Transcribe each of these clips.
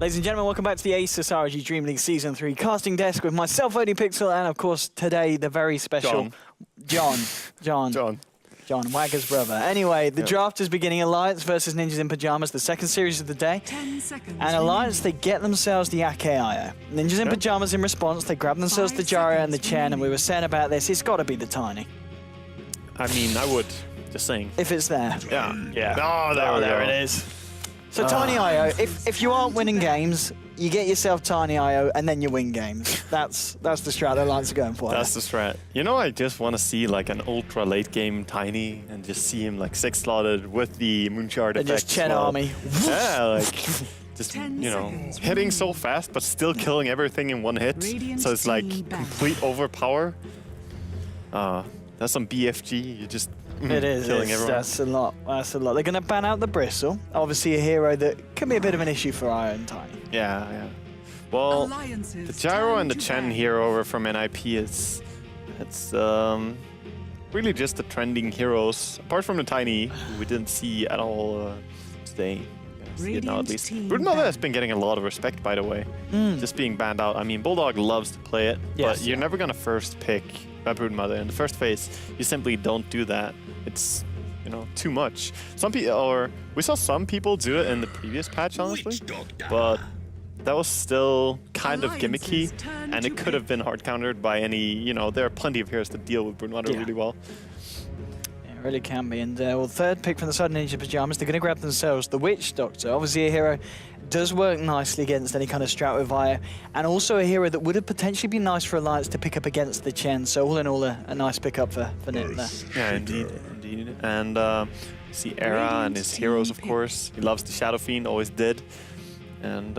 Ladies and gentlemen, welcome back to the ASUS ROG DreamLeague Season 3 casting desk with myself, ODPixel, and of course today the very special John Wagger's brother. Anyway, the draft is beginning. Alliance versus Ninjas in Pajamas, the second series of the day. 10 seconds. And Alliance, they get themselves the Ake-IO. Ninjas in Pajamas in response, they grab themselves the Gyro and the Chen, and we were saying about this, it's got to be the Tiny. I mean, I would. Just saying. If it's there. Yeah. Oh, there it is. So Tiny IO, if you aren't winning games, you get yourself Tiny IO and then you win games. That's the strat that Alliance are going for. That's the strat. You know, I just want to see like an ultra late game Tiny and just see him like 6-slotted with the Moonshard effect. And just Chen army. Yeah, like just, you know, hitting so fast but still killing everything in one hit. So it's like complete overpower. That's some BFG. You just it is. Killing everyone. That's a lot. That's a lot. They're going to ban out the Bristle. Obviously, a hero that can be a bit of an issue for IO and Tiny. Yeah. Well, the Gyro and the Chen hero from NiP it's really just the trending heroes. Apart from the Tiny, who we didn't see at all today. See it now at least. Broodmother has been getting a lot of respect, by the way. Just being banned out. I mean, Bulldog loves to play it, but you're never gonna first pick a Broodmother in the first phase. You simply don't do that. It's, you know, too much. Some people, or we saw some people do it in the previous patch, honestly, but that was still kind of gimmicky, and it could have been hard countered by any. You know, there are plenty of heroes that deal with Broodmother really well. It really can be. And well, third pick from the side of Ninja Pajamas, they're going to grab themselves the Witch Doctor. Obviously a hero does work nicely against any kind of strat with IO, and also a hero that would have potentially been nice for Alliance to pick up against the Chen. So all in all, a nice pickup for NiP there. Yeah, indeed. And see Era and his heroes, of course. He loves the Shadow Fiend, always did. And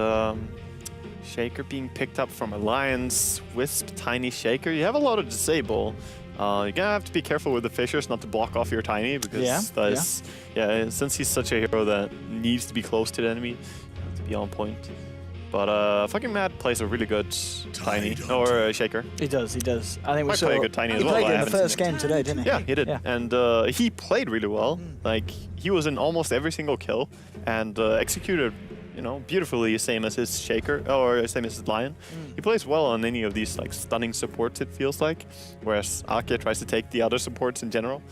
Shaker being picked up from Alliance, Wisp, Tiny, Shaker. You have a lot of disable. You're gonna have to be careful with the Fissures not to block off your Tiny, because since he's such a hero that needs to be close to the enemy, you have to be on point. But fucking Mad plays a really good Tiny or Shaker. He does. I think we saw play a good Tiny as well. He played in the first game today, didn't he? Yeah, he did. Yeah. And he played really well. Like he was in almost every single kill and executed, you know, beautifully, same as his Shaker, or same as his Lion. He plays well on any of these like stunning supports, it feels like, whereas Ake tries to take the other supports in general.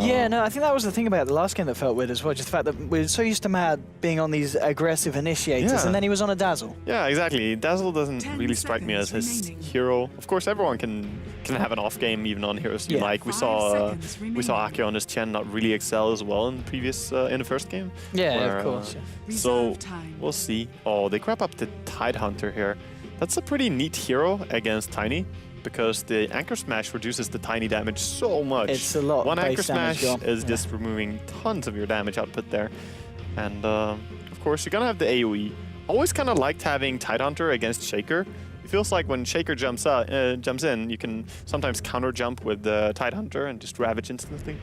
Yeah, no, I think that was the thing about the last game that felt weird as well, just the fact that we're so used to Mad being on these aggressive initiators, and then he was on a Dazzle. Yeah, exactly. Dazzle doesn't really strike me as his hero. Of course, everyone can have an off game even on heroes you like. We saw Ake on his Chen not really excel as well in the previous in the first game. Yeah, of course. So we'll see. Oh, they grab up the Tidehunter here. That's a pretty neat hero against Tiny, because the Anchor Smash reduces the Tiny damage so much. It's a lot. One Anchor Smash is just removing tons of your damage output there. And of course, you're gonna have the AoE. Always kind of liked having Tidehunter against Shaker. It feels like when Shaker jumps in, you can sometimes counter jump with the Tidehunter and just ravage instantly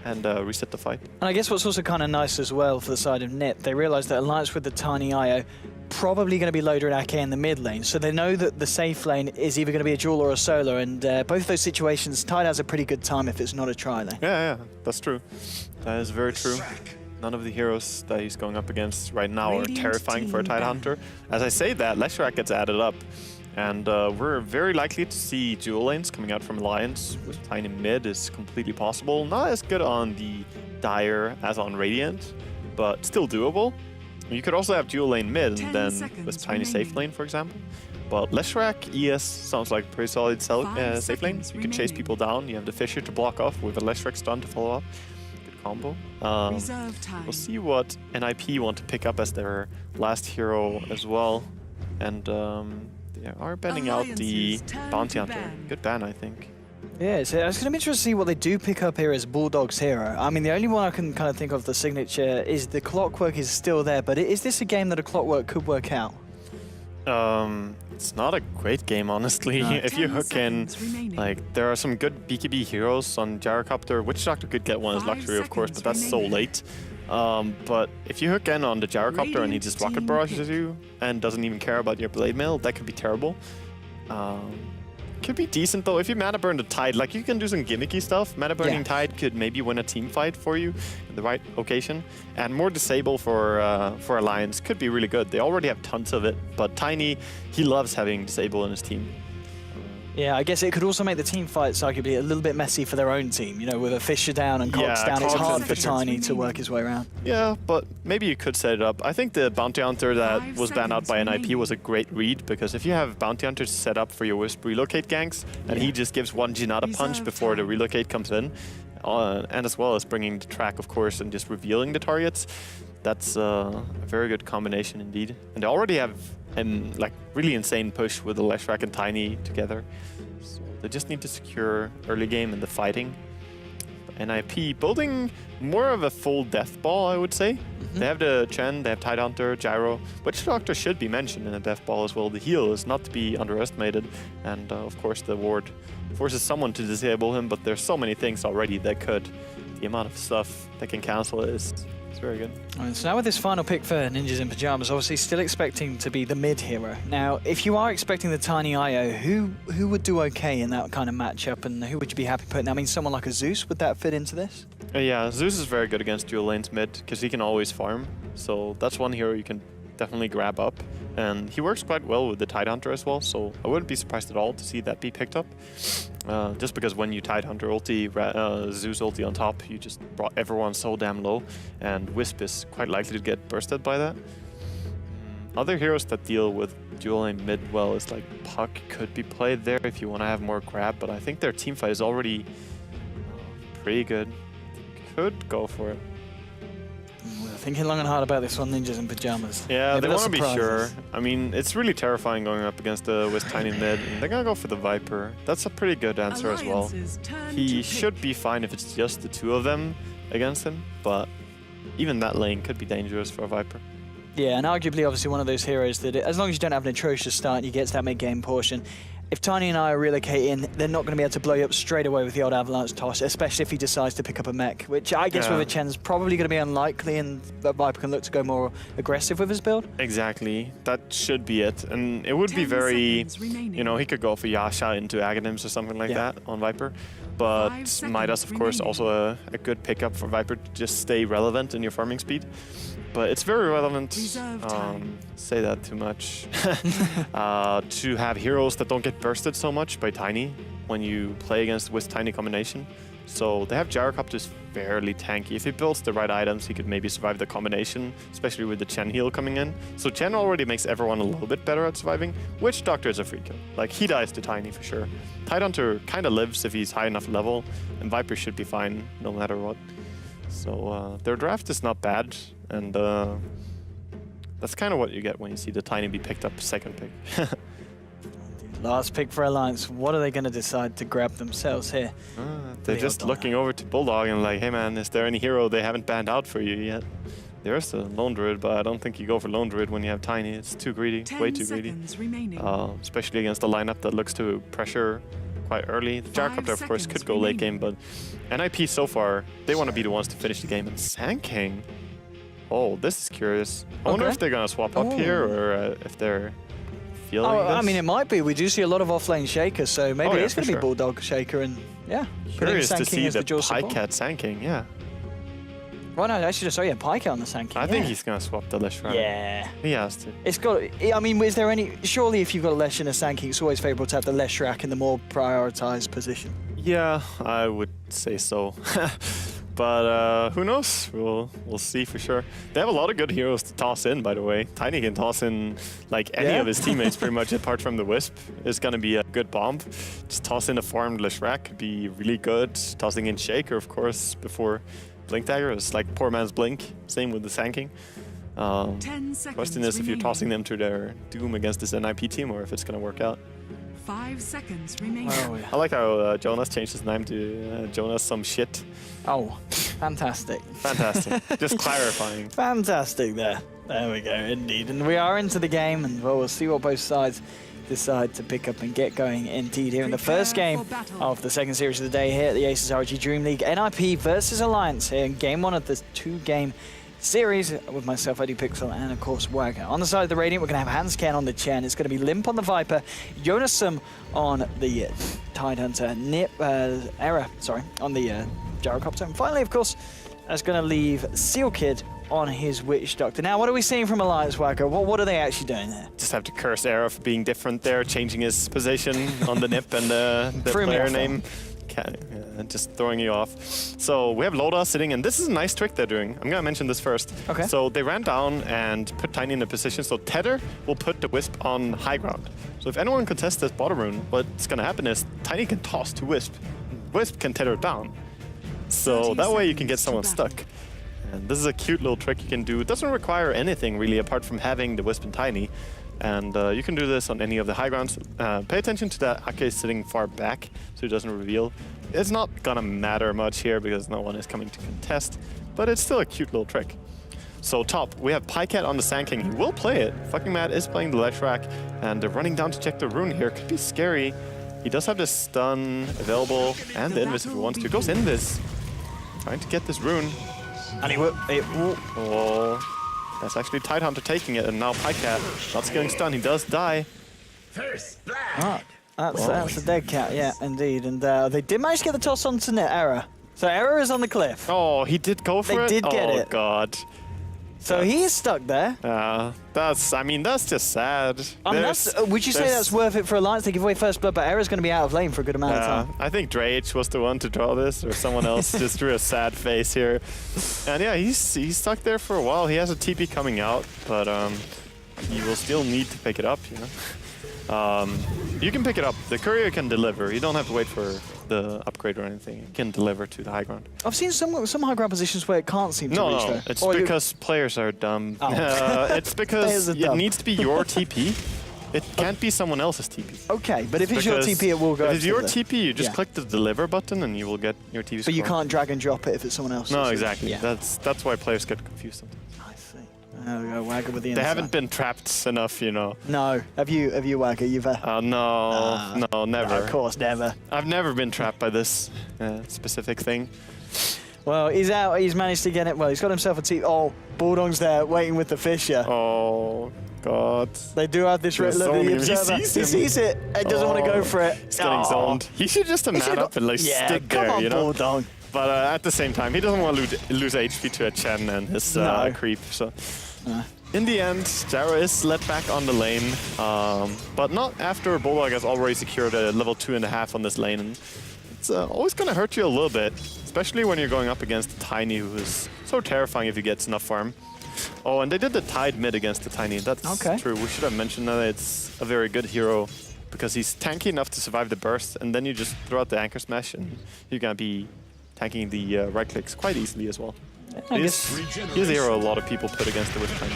and reset the fight. And I guess what's also kind of nice as well for the side of NiP, they realize that Alliance with the Tiny IO probably going to be loaded Ake in the mid lane, so they know that the safe lane is either going to be a duel or a solo, and both those situations, Tide has a pretty good time if it's not a tri-lane. Yeah, that's true. That is very true. None of the heroes that he's going up against right now are terrifying for a Tidehunter. As I say that, Leshrac gets added up, and we're very likely to see dual lanes coming out from Alliance with Tiny mid is completely possible. Not as good on the Dire as on Radiant, but still doable. You could also have dual lane mid and then with Tiny safe lane, for example. But Leshrac ES sounds like a pretty solid safe lane. You can chase people down. You have the Fissure to block off with a Leshrac stun to follow up. Good combo. We'll see what NiP want to pick up as their last hero as well. And they are banning out the Bounty Hunter. Good ban, I think. Yeah, so it's going to be interesting to see what they do pick up here as Bulldog's hero. I mean, the only one I can kind of think of the signature is the Clockwork is still there, but is this a game that a Clockwork could work out? It's not a great game, honestly. No. If you hook in, like, there are some good BKB heroes on Gyrocopter. Witch Doctor could get one as luxury, of course, but that's so late. But if you hook in on the Gyrocopter and he just rocket barrages you and doesn't even care about your blade mail, that could be terrible. Could be decent though if you mana burn the Tide. Like you can do some gimmicky stuff. Mana burning Tide could maybe win a team fight for you in the right occasion. And more disable for Alliance could be really good. They already have tons of it, but Tiny, he loves having disable in his team. Yeah, I guess it could also make the team fights arguably a little bit messy for their own team. You know, with a Fisher down and Cox down, it's hard for Tiny to work his way around. Yeah, but maybe you could set it up. I think the Bounty Hunter that was banned out by NiP was a great read, because if you have Bounty Hunters set up for your Wisp relocate ganks, and he just gives one Jinata punch before the relocate comes in, and as well as bringing the track, of course, and just revealing the targets, that's a very good combination indeed. And they already have like really insane push with the Leshrac and Tiny together. So they just need to secure early game in the fighting. NiP building more of a full death ball, I would say. They have the Chen, they have Tidehunter, Gyro. Witch Doctor should be mentioned in a death ball as well. The heal is not to be underestimated. And of course the ward forces someone to disable him, but there's so many things already that could. The amount of stuff that can cancel it is very good. Right, so now with this final pick for Ninjas in Pyjamas, obviously still expecting to be the mid hero. Now, if you are expecting the Tiny IO, who would do okay in that kind of matchup, and who would you be happy putting? I mean, someone like a Zeus, would that fit into this? Yeah, Zeus is very good against dual lanes mid, because he can always farm. So that's one hero you can definitely grab up. And he works quite well with the Tidehunter as well, so I wouldn't be surprised at all to see that be picked up. Just because when you Tidehunter ulti, Zeus ulti on top, you just brought everyone so damn low, and Wisp is quite likely to get bursted by that. Other heroes that deal with dual lane mid well is like Puck could be played there if you want to have more grab, but I think their team fight is already pretty good. Could go for it. Thinking long and hard about this one, Ninjas in Pyjamas. Yeah, Maybe they want to be surprises. sure. I mean, it's really terrifying going up against the Wisp Tiny mid, and they're gonna go for the Viper. That's a pretty good answer as well. He should be fine if it's just the two of them against him, but even that lane could be dangerous for a Viper. Yeah, and arguably, obviously, one of those heroes that, as long as you don't have an atrocious start, you get to that mid-game portion. If Tiny and I are relocating, they're not going to be able to blow you up straight away with the old Avalanche toss, especially if he decides to pick up a mech, which I guess with a Chen's probably going to be unlikely, and that Viper can look to go more aggressive with his build. Exactly. That should be it. And it would be very, you know, he could go for Yasha into Aghanims or something like that on Viper. But Midas, of course, also a good pickup for Viper to just stay relevant in your farming speed. But it's very relevant, say that too much, to have heroes that don't get bursted so much by Tiny when you play against with Tiny combination. So they have Gyrocopter is fairly tanky. If he builds the right items, he could maybe survive the combination, especially with the Chen heal coming in. So Chen already makes everyone a little bit better at surviving. Witch Doctor is a free kill. Like, he dies to Tiny for sure. Tidehunter kind of lives if he's high enough level, and Viper should be fine no matter what. So their draft is not bad, and that's kind of what you get when you see the Tiny be picked up second pick. Last pick for Alliance. What are they going to decide to grab themselves here? They're just looking over to Bulldog and like, hey man, is there any hero they haven't banned out for you yet? There's a Lone Druid, but I don't think you go for Lone Druid when you have Tiny. It's too greedy, way too greedy. Especially against a lineup that looks to pressure quite early. The Gyrocopter, of course, could go late game, but NiP so far, they want to be the ones to finish the game. And Sand King, oh, this is curious. I wonder if they're going to swap up here, or if they're feeling this. I mean, it might be. We do see a lot of offlane Shakers, so maybe it's going to be Bulldog Shaker, and curious to see the Pycat Sand King, Well, no, actually just Pycat on the Sand King. I think he's going to swap the Lesh. Yeah. He has to. It's got, I mean, is there any, surely if you've got a Lesh and a Sand King, it's always favourable to have the Lesh rack in the more prioritised position. Yeah, I would say so. But who knows? We'll see for sure. They have a lot of good heroes to toss in, by the way. Tiny can toss in like any of his teammates pretty much, apart from the Wisp. It's going to be a good bomb. Just toss in a farmed Leshrac could be really good. Tossing in Shaker, of course, before Blink Dagger is like poor man's Blink. Same with the Sand King. Question is if you're tossing them to their doom against this NiP team, or if it's going to work out. 5 seconds remaining. I like how Jonas changed his name to Jonas some shit. Oh, fantastic. Fantastic. Just clarifying. Fantastic there. There we go, indeed. And we are into the game, and we'll see what both sides decide to pick up and get going indeed here in the first game of the second series of the day here at the ASUS ROG DreamLeague. NiP versus Alliance here in game one of this 2-game series with myself, Eddie Pixel, and of course Wagger. On the side of the Radiant, we're going to have Hanscan on the Chen. It's going to be Limp on the Viper, Jonasum on the Tidehunter, NiP, Error, sorry, on the Gyrocopter. And finally, of course, that's going to leave Seal Kid on his Witch Doctor. Now, what are we seeing from Alliance, Wagger? What are they actually doing there? Just have to curse Era for being different there, changing his position on the NiP and the player name. Just throwing you off. So we have Loda sitting, and this is a nice trick they're doing. I'm gonna mention this first. Okay. So they ran down and put Tiny in a position, so Tether will put the Wisp on high ground. So if anyone contests this bottom rune, what's gonna happen is Tiny can toss to Wisp. Wisp can Tether down. So that way you can get someone stuck. And this is a cute little trick you can do. It doesn't require anything really apart from having the Wisp and Tiny. And you can do this on any of the high grounds. Pay attention to that Ake sitting far back so it doesn't reveal. It's not gonna matter much here because no one is coming to contest, but it's still a cute little trick. So top, we have Pycat on the Sand King. He will play it. Fucking Mad is playing the Leshrac, and they're running down to check the rune here. Could be scary. He does have the stun available and the Invis if he wants to. Goes Invis, trying to get this rune. And he will. Oh. That's actually Tidehunter taking it, and now Pycat not getting stunned. He does die. Ah, that's a dead cat, yeah, indeed. And they did manage to get the toss onto Error. So Error is on the cliff. Oh, he did go for it? They did get it. Oh, God. So he is stuck there. That's just sad. I mean, would you say that's worth it for Alliance? They give away first blood, but Error's going to be out of lane for a good amount of time. I think Drage was the one to draw this, or someone else just drew a sad face here. And yeah, he's stuck there for a while. He has a TP coming out, but he will still need to pick it up, you know? You can pick it up. The courier can deliver. You don't have to wait for the upgrade or anything. It can deliver to the high ground. I've seen some high ground positions where it can't seem to reach there. It's because players are dumb. Oh. It's because it needs to be your TP. It can't be someone else's TP. Okay, but if it's your TP, it will go. If it's your TP, you just click the deliver button and you will get your TP. But you can't drag and drop it if it's someone else's. No, exactly. Yeah. That's why players get confused sometimes. I see. There we go, Wagger with the They insight. haven't been trapped enough, you know. No. Have you, Wagger? You've... No, never. Of course, never. I've never been trapped by this specific thing. Well, he's out. He's managed to get it. Well, he's got himself a TP. Oh, Bulldog's there waiting with the Fisher. Oh, God. They do have this red level. He sees it. He doesn't want to go for it. He's getting zoned. He should just have mad up and like stick there, on, you know? Bulldog. But at the same time, he doesn't want to lose HP to a Chen and his creep. So in the end, Jaro is led back on the lane, but not after Bulldog has already secured a level 2.5 on this lane. And it's always going to hurt you a little bit, especially when you're going up against the Tiny, who is so terrifying if he gets enough farm. Oh, and they did the Tide mid against the Tiny. That's true. We should have mentioned that. It's a very good hero because he's tanky enough to survive the burst, and then you just throw out the Anchor Smash, and you're going to be tanking the right clicks quite easily as well. He's a hero a lot of people put against the Witch Tiny.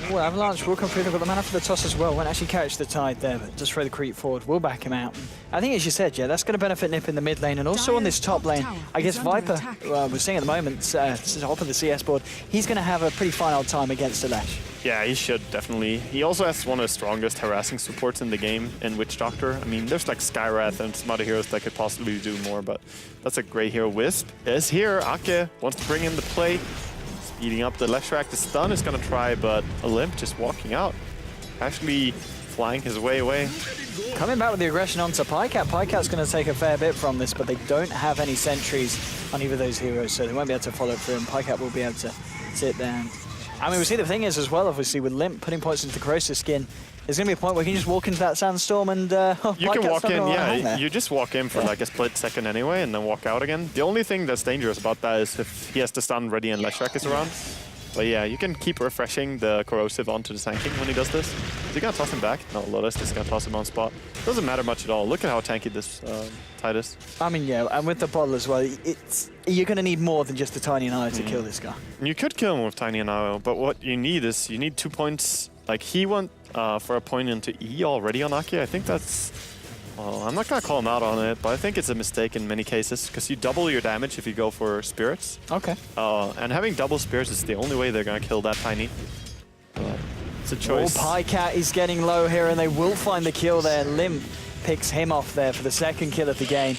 Well, Avalanche will come through. They've got the mana for the toss as well. Won't actually catch the Tide there, but just throw the creep forward. We'll back him out. I think, as you said, yeah, that's going to benefit NiP in the mid lane, and also on this top lane. I guess Viper, we're seeing at the moment, top of the CS board, he's going to have a pretty fine old time against Alesh. Yeah, he should, definitely. He also has one of the strongest harassing supports in the game in Witch Doctor. I mean, there's like Skywrath and some other heroes that could possibly do more, but that's a great hero. Wisp is here. Ake wants to bring in the play. Speeding up the Leshrac. The stun is going to try, but Olymp just walking out. Actually flying his way away. Coming back with the aggression onto Pycat. Pycat's going to take a fair bit from this, but they don't have any sentries on either of those heroes, so they won't be able to follow through, and Pycat will be able to sit there. I mean, we see the thing is as well, obviously, with Limp putting points into the Corrosive skin, there's going to be a point where you can just walk into that Sandstorm and you can walk in, yeah, you just walk in for like a split second anyway and then walk out again. The only thing that's dangerous about that is if he has the stun ready and Leshrac is around. But yeah, you can keep refreshing the Corrosive onto the Sand King when he does this. Is he going to toss him back? No, Lotus is going to toss him on spot. Doesn't matter much at all. Look at how tanky this Tide is. I mean, yeah, and with the bottle as well, you're going to need more than just a Tiny and IO to kill this guy. You could kill him with Tiny and IO, but what you need is you need 2 points. Like, he went for a point into E already on Ake. I think that's... Well, I'm not going to call him out on it, but I think it's a mistake in many cases, because you double your damage if you go for Spirits. Okay. And having double Spirits is the only way they're going to kill that Tiny. It's a choice. Oh, Pycat is getting low here, and they will find the kill there. Limp picks him off there for the second kill of the game.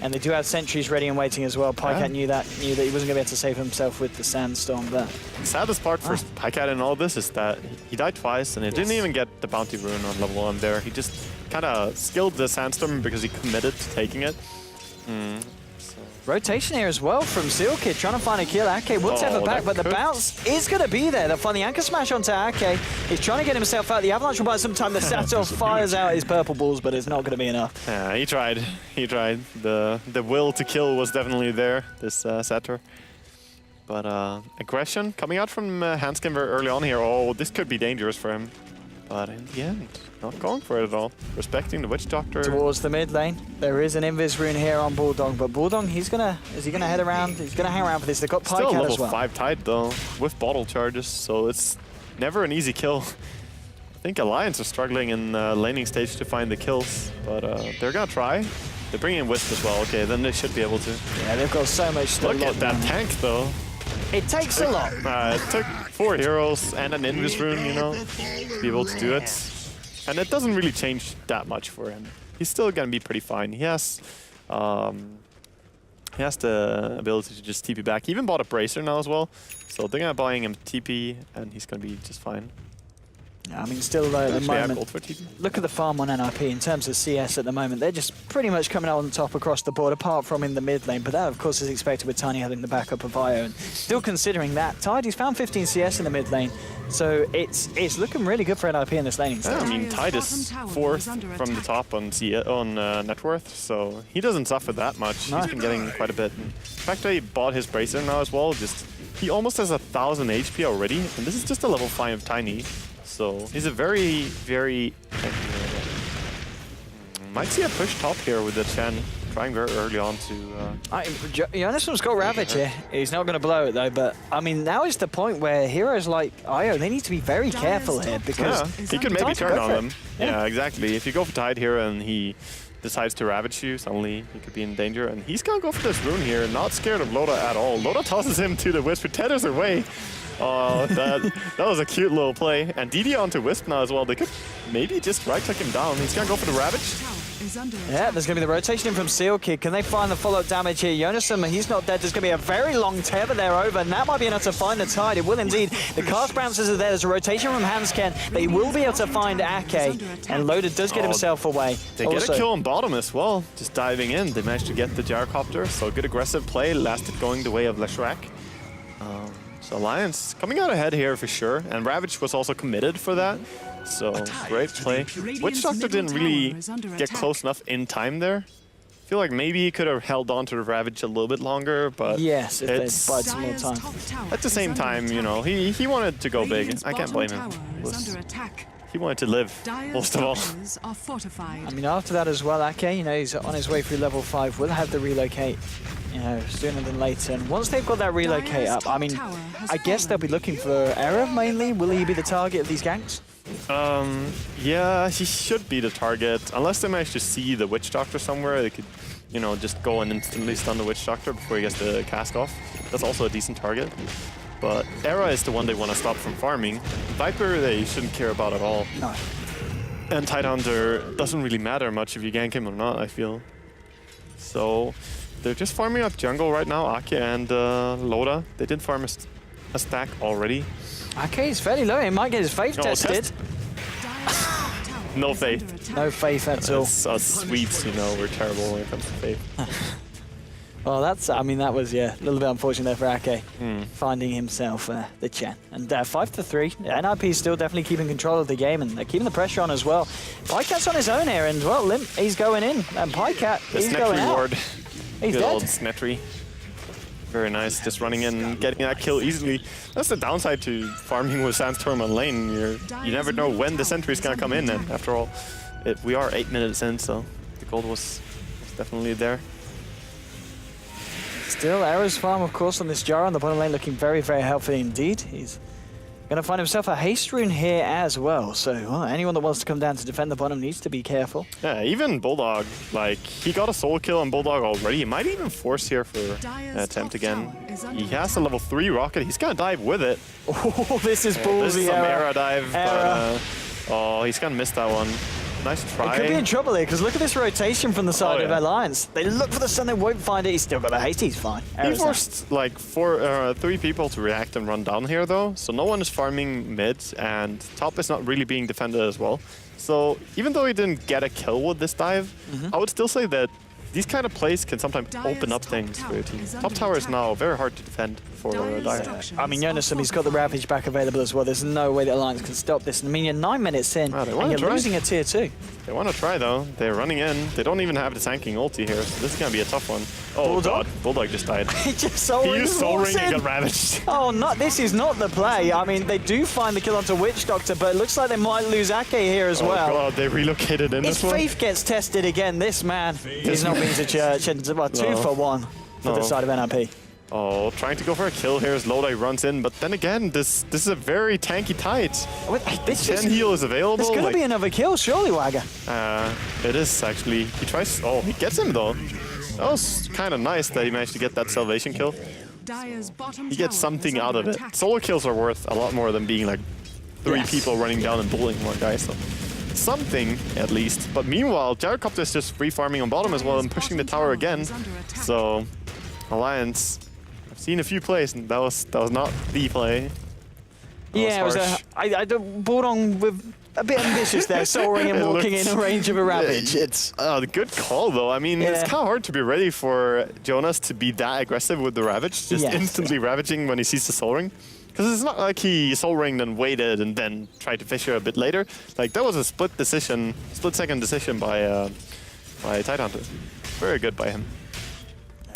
And they do have sentries ready and waiting as well. Pycat knew that he wasn't going to be able to save himself with the sandstorm. But the saddest part for Pycat in all this is that he died twice and he didn't even get the bounty rune on level 1 there. He just kind of skilled the sandstorm because he committed to taking it. Rotation here as well from Sealkid, trying to find a kill. Ake will tap it back, but the bounce is going to be there. They'll find the anchor smash onto Ake. He's trying to get himself out. The avalanche will buy some time. The Sato fires out his purple balls, but it's not going to be enough. Yeah, he tried. He tried. The will to kill was definitely there, this Sator. But aggression coming out from Hanskin very early on here. Oh, this could be dangerous for him. But in the end, not going for it at all. Respecting the Witch Doctor. Towards the mid lane. There is an Invis rune here on Bulldog, but Bulldog, is he gonna head around? He's gonna hang around for this. They've got Pycat as well. Still level 5 Tide though, with bottle charges, so it's never an easy kill. I think Alliance are struggling in laning stage to find the kills, but they're gonna try. They're bringing in Wisp as well. Okay, then they should be able to. Yeah, they've got so much stuff. Look at that tank though. It takes a lot. It took 4 heroes and an Invis rune, you know, to be able to do it. And it doesn't really change that much for him. He's still gonna be pretty fine. He has the ability to just TP back. He even bought a bracer now as well. So they're gonna buying him TP and he's gonna be just fine. Yeah, I mean, still at the moment, for TP. look at the farm on NiP in terms of CS at the moment. They're just pretty much coming out on top across the board, apart from in the mid lane. But that, of course, is expected with Tiny having the backup of Io. And still considering that, Tide, he's found 15 CS in the mid lane. So it's looking really good for NiP in this laning stage. Yeah, I mean, Tide is 4th from the top on net worth, so he doesn't suffer that much. No. He's been getting quite a bit. And the fact that he bought his bracer now as well, he almost has 1,000 HP already, and this is just a level 5 Tiny. So he's a very, very... might see a push top here with the Chen, trying very early on to... Jonas got Ravage here. He's not going to blow it though, but I mean, now is the point where heroes like Io, they need to be very careful here because... Yeah, he could maybe turn on them. Yeah, exactly. If you go for Tide here and he decides to Ravage you, suddenly he could be in danger. And he's going to go for this rune here, not scared of Loda at all. Loda tosses him to the Wisp, tethers away. Oh, that was a cute little play. And DD onto Wisp now as well. They could maybe just right-click him down. He's going to go for the Ravage. Yeah, there's going to be the rotation in from Sealkid. Can they find the follow-up damage here? Jonasum, he's not dead. There's going to be a very long tether there over, and that might be enough to find the Tide. It will indeed. The cast bounces are there. There's a rotation from Hansken. They will be able to find Ake, and Loda does get himself away. They get a kill on bottom as well, just diving in. They managed to get the Gyrocopter, so good aggressive play. Lasted going the way of Leshrac. So Alliance coming out ahead here for sure, and Ravage was also committed for that. So great play. Witch Doctor didn't really get close enough in time there. I feel like maybe he could have held on to the Ravage a little bit longer, but yes, if they bide some more time. At the same time, you know, he wanted to go big. I can't blame him. He wanted to live, most of all. I mean, after that as well, Ake, you know, he's on his way through level 5. Will have to relocate, you know, sooner than later. And once they've got that relocate up, I mean, I guess they'll be looking for Era mainly. Will he be the target of these ganks? Yeah, he should be the target. Unless they manage to see the Witch Doctor somewhere, they could, you know, just go and instantly stun the Witch Doctor before he gets the cast off. That's also a decent target. But Era is the one they want to stop from farming. Viper, they shouldn't care about at all. No. And Tidehunter doesn't really matter much if you gank him or not, I feel. So they're just farming up jungle right now, Ake and Loda. They did farm a stack already. Ake is fairly low. He might get his faith tested. No faith. No faith at all. Us Swedes, you know, we're terrible when it comes to faith. Well, that's, I mean, that was, yeah, a little bit unfortunate there for Ake, finding himself the Chen. And 5-3, NiP is still definitely keeping control of the game, and they're keeping the pressure on as well. Pycat's on his own here, and, well, Limp, he's going in, and Pycat, he's going out. Ward. He's Good dead. old Snetry. Very nice, just running in and getting that kill easily. That's the downside to farming with Sandstorm on lane. You never know when the sentry is going to come in, and after all, we are 8 minutes in, so the gold was definitely there. Still, Era's farm, of course, on this Jar on the bottom lane looking very, very healthy indeed. He's going to find himself a haste rune here as well. So, well, anyone that wants to come down to defend the bottom needs to be careful. Yeah, even Bulldog, like, he got a soul kill on Bulldog already. He might even force here for an attempt again. He has a level 3 rocket. He's going to dive with it. Oh, this is ballsy, This is some Era dive. But, oh, he's going to miss that one. Nice try. He could be in trouble here, because look at this rotation from the side of Alliance. They look for the stun, they won't find it. He's still got the haste, he's fine. He forced like 3 people to react and run down here though, so no one is farming mid, and top is not really being defended as well. So even though he didn't get a kill with this dive, I would still say that these kind of plays can sometimes open up things for your team. Top tower is now very hard to defend for Dire. I mean, Jonas, he's got the Ravage back available as well. There's no way the Alliance can stop this. I mean, you're 9 minutes in, and you're losing a tier 2. They want to try though. They're running in. They don't even have the tanking ulti here, so this is going to be a tough one. Oh Bulldog? god, Bulldog just died. He just Soul Ring used Soul Ring and got ravaged. Oh, this is not the play. I mean, they do find the kill onto Witch Doctor, but it looks like they might lose Ake here as well. Oh god, they relocated in His this one. faith gets tested again. This man, he's not been to church, and well, 2 for 1 for the side of NiP. Oh, trying to go for a kill here as Lodi runs in, but then again, this is a very tanky tight. Chen heal is available. There's going to be another kill, surely, Wagger. It is actually. He tries. Oh, he gets him though. That was kind of nice that he managed to get that salvation kill. He gets something out of it. Solo kills are worth a lot more than being like 3 people running down and bullying one guy. So something at least. But meanwhile, Gyrocopter is just free farming on bottom as well and pushing the tower again. So Alliance. Seen a few plays, and that was not the play. Yeah, it was I brought on with a bit ambitious there, Soul Ring and walking in a range of a Ravage. It's good call though. I mean, it's kind of hard to be ready for Jonas to be that aggressive with the Ravage, just instantly ravaging when he sees the Soul Ring. Because it's not like he Soul Ringed and waited and then tried to Fissure a bit later. Like that was a split-second decision by Tidehunter. Very good by him.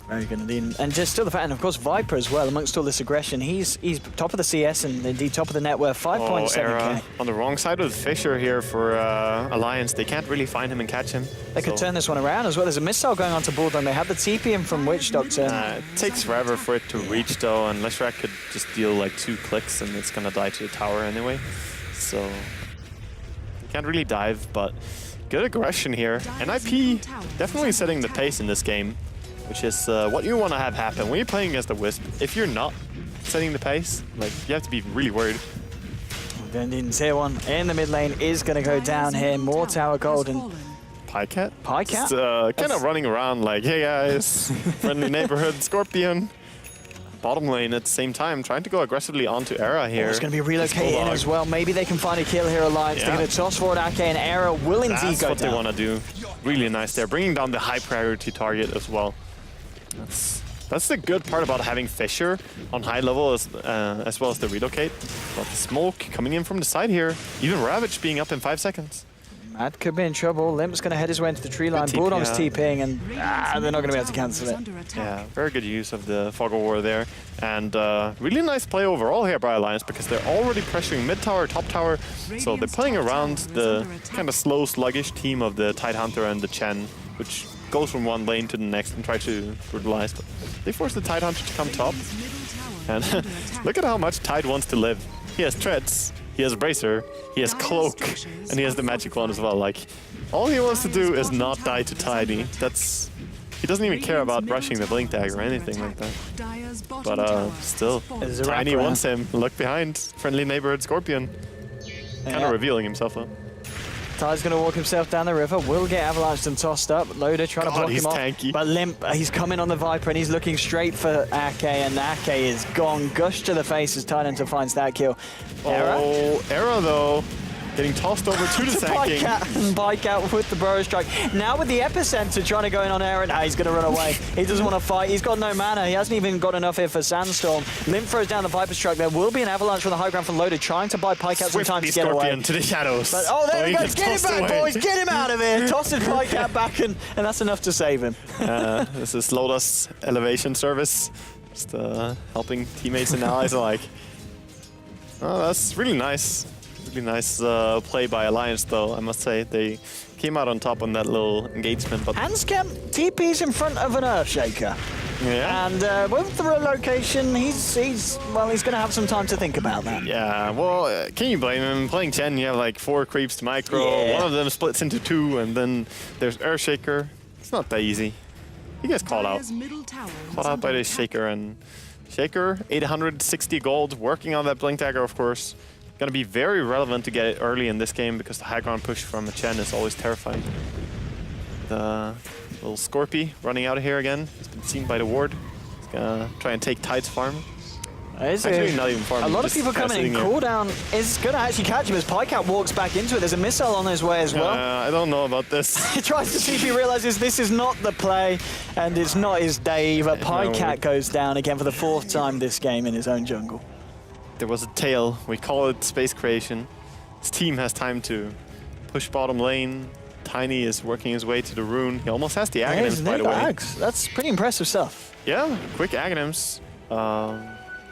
Very good indeed. And just still the fact, and of course Viper as well, amongst all this aggression, he's top of the CS and indeed top of the net worth, 5.7k. On the wrong side of the Fissure here for Alliance. They can't really find him and catch him. They could turn this one around as well. There's a missile going on to Bulldog. They have the TP in from Witch Doctor. It takes forever for it to reach though, and Leshrac could just deal like 2 clicks and it's gonna die to the tower anyway. So they can't really dive, but good aggression here. NiP definitely setting the pace in this game, which is what you want to have happen when you're playing against the Wisp. If you're not setting the pace, like you have to be really worried. Then in tier 1 in the mid lane is going to go down here. More tower gold and Pycat? Pycat? Just kind of running around like, hey guys, friendly neighborhood Scorpion. Bottom lane at the same time, trying to go aggressively onto Era here. It's going to be relocated in as well. Maybe they can find a kill here, Alliance. They're going to toss forward Ake, and Era will indeed go down. That's what they want to do. Really nice there, bringing down the high priority target as well. That's the good part about having Fissure on high level as well as the relocate. But the smoke coming in from the side here, even Ravage being up in 5 seconds. Matt could be in trouble. Limp's going to head his way into the tree line. Bulldog's TPing, and they're not going to be able to cancel it. Yeah, very good use of the Fog of War there. And really nice play overall here by Alliance, because they're already pressuring mid tower, top tower. So they're playing around the kind of slow, sluggish team of the Tidehunter and the Chen, which goes from one lane to the next and try to brutalize. But they force the Tidehunter to come top. And look at how much Tide wants to live. He has Treads, he has Bracer, he has Cloak, and he has the Magic Wand as well. Like, all he wants to do is not die to Tidy. He doesn't even care about rushing the Blink Tag or anything like that. But still, Tiny wants him. Look behind, friendly neighborhood Scorpion. Kind of revealing himself though. Tide's going to walk himself down the river, will get avalanched and tossed up. Loader trying to block him off. Tanky. But Limp, he's coming on the Viper and he's looking straight for Ake, and Ake is gone. Gush to the face as Tidehunter finds that kill. Era though, getting tossed over to the tanking. Bike out with the Burrow Strike. Now with the Epicenter trying to go in on Era. Nah, he's going to run away. He doesn't want to fight. He's got no mana. He hasn't even got enough here for Sandstorm. Limp throws down the Viper Strike. There will be an avalanche from the high ground from Loader, trying to buy Pike out some time to get away. To the shadows. But, there we go. Get him back, boys. Get him out of here. Toss his Pike out back, and that's enough to save him. This is Loda's elevation service. Just helping teammates and allies alike. Oh, that's really nice. Really nice play by Alliance, though, I must say. They came out on top on that little engagement. But Anscamp TP's in front of an Earthshaker. Yeah. And with the relocation, he's going to have some time to think about that. Yeah, well, can you blame him? Playing Chen, you have like 4 creeps to micro. Yeah. One of them splits into 2, and then there's Earthshaker. It's not that easy. He gets called out. Called out by the Shaker, and Shaker, 860 gold, working on that Blink Dagger, of course. going to be very relevant to get it early in this game because the high ground push from a Chen is always terrifying. The little Scorpy running out of here again. He's been seen by the ward. He's going to try and take Tide's farm. Actually, not even farming. A lot of people coming in. Cooldown is going to actually catch him as Pycat walks back into it. There's a missile on his way as well. I don't know about this. He tries to see if he realizes this is not the play and it's not his day, but Pycat goes down again for the 4th time this game in his own jungle. There was a tail. We call it space creation. His team has time to push bottom lane. Tiny is working his way to the rune. He almost has the Aghanims, by the way. That's pretty impressive stuff. Yeah, quick Aghanims.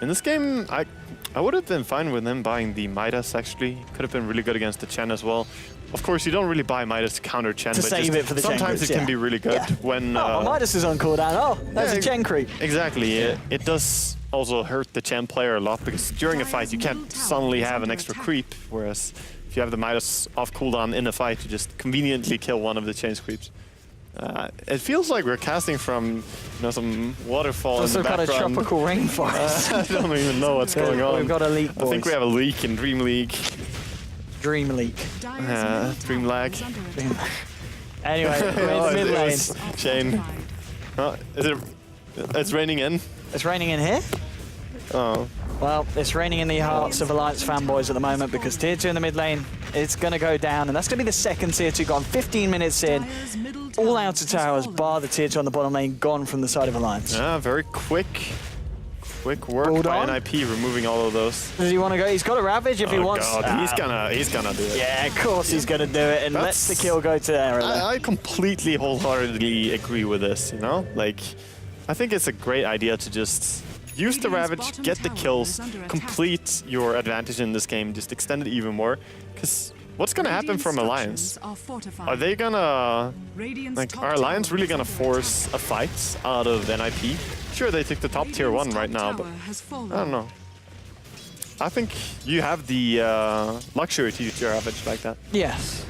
In this game, I would have been fine with him buying the Midas, actually. Could have been really good against the Chen as well. Of course, you don't really buy Midas to counter Chen, but save it for the sometimes it can be really good when... Midas is on cooldown. Oh, that's a Chen creep. Exactly. It does also hurt the Chen player a lot, because during a fight, you can't suddenly have an extra creep, whereas if you have the Midas off cooldown in a fight, you just conveniently kill one of the Chen's creeps. It feels like we're casting from, some waterfall in the background. Some kind of tropical rainforest. I don't even know what's going on. We've got a leak, boys. I think we have a leak in DreamLeague. DreamLeague. DreamLag. Anyway, mid lane. Shane. It's raining in. It's raining in here? Oh. Well, it's raining in the hearts of Alliance fanboys at the moment because Tier 2 in the mid lane, it's going to go down, and that's going to be the second Tier 2 gone. 15 minutes in, all outer towers, bar the Tier 2 on the bottom lane, gone from the side of Alliance. Yeah, very quick work by NiP, removing all of those. Does he want to go? He's got a Ravage if he wants. God, he's gonna do it. Yeah, of course he's gonna do it, and lets the kill go to Arrow. I completely, wholeheartedly agree with this, Like, I think it's a great idea to just use the Ravage, get the kills, complete your advantage in this game, just extend it even more. Because what's going to happen from Alliance? Are they going to... are Alliance really going to force a fight out of NiP? Sure, they took the top tier 1 right now, but I don't know. I think you have the luxury to use your Ravage like that. Yes.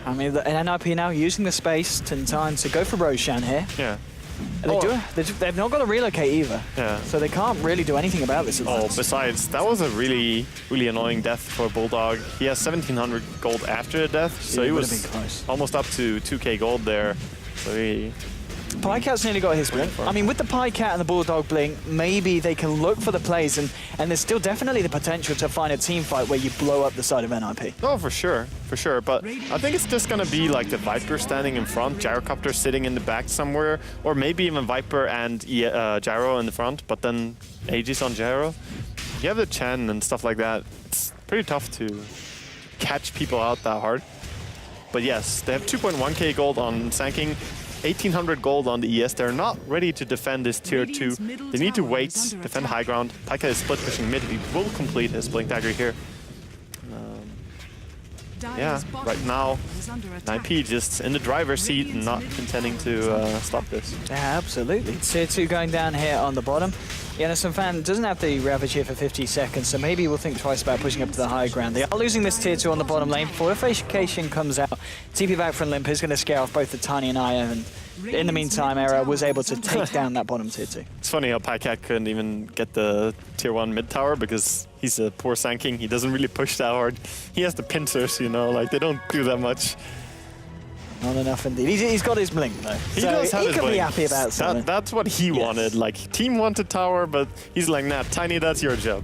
I mean, NiP now using the space in time to go for Roshan here. Yeah. They've not got to relocate either. Yeah. So they can't really do anything about this. Besides, that was a really, really annoying death for Bulldog. He has 1,700 gold after the death, so he was almost up to 2k gold there. So he... Pycat's nearly got his blink. I mean, with the Pycat and the Bulldog blink, maybe they can look for the plays, and there's still definitely the potential to find a team fight where you blow up the side of NiP. Oh, for sure. But I think it's just going to be like the Viper standing in front, Gyrocopter sitting in the back somewhere, or maybe even Viper and Gyro in the front, but then Aegis on Gyro. You have the Chen and stuff like that. It's pretty tough to catch people out that hard. But yes, they have 2.1k gold on Sanking. 1,800 gold on the ES. They're not ready to defend this tier 2. They need to wait, defend high ground. Pycat is split pushing mid. He will complete his Blink Dagger here. Yeah, right now, NiP just in the driver's seat and not intending to stop this. Yeah, absolutely. Tier 2 going down here on the bottom. Innocent Fan doesn't have the Ravage here for 50 seconds, so maybe we'll think twice about pushing up to the high ground. They are losing this Tier 2 on the bottom lane. Fortification comes out. TP back from Limp is going to scare off both the Tiny and Aya, and in the meantime, Era was able to take down that bottom Tier 2. It's funny how Pycat couldn't even get the Tier 1 mid tower because he's a poor Sanking. He doesn't really push that hard. He has the pincers, like they don't do that much. Not enough indeed. He's got his blink though. He does have his blink. Be happy about something. That's what he wanted. Like, team wanted tower, but he's like, nah, Tiny, that's your job.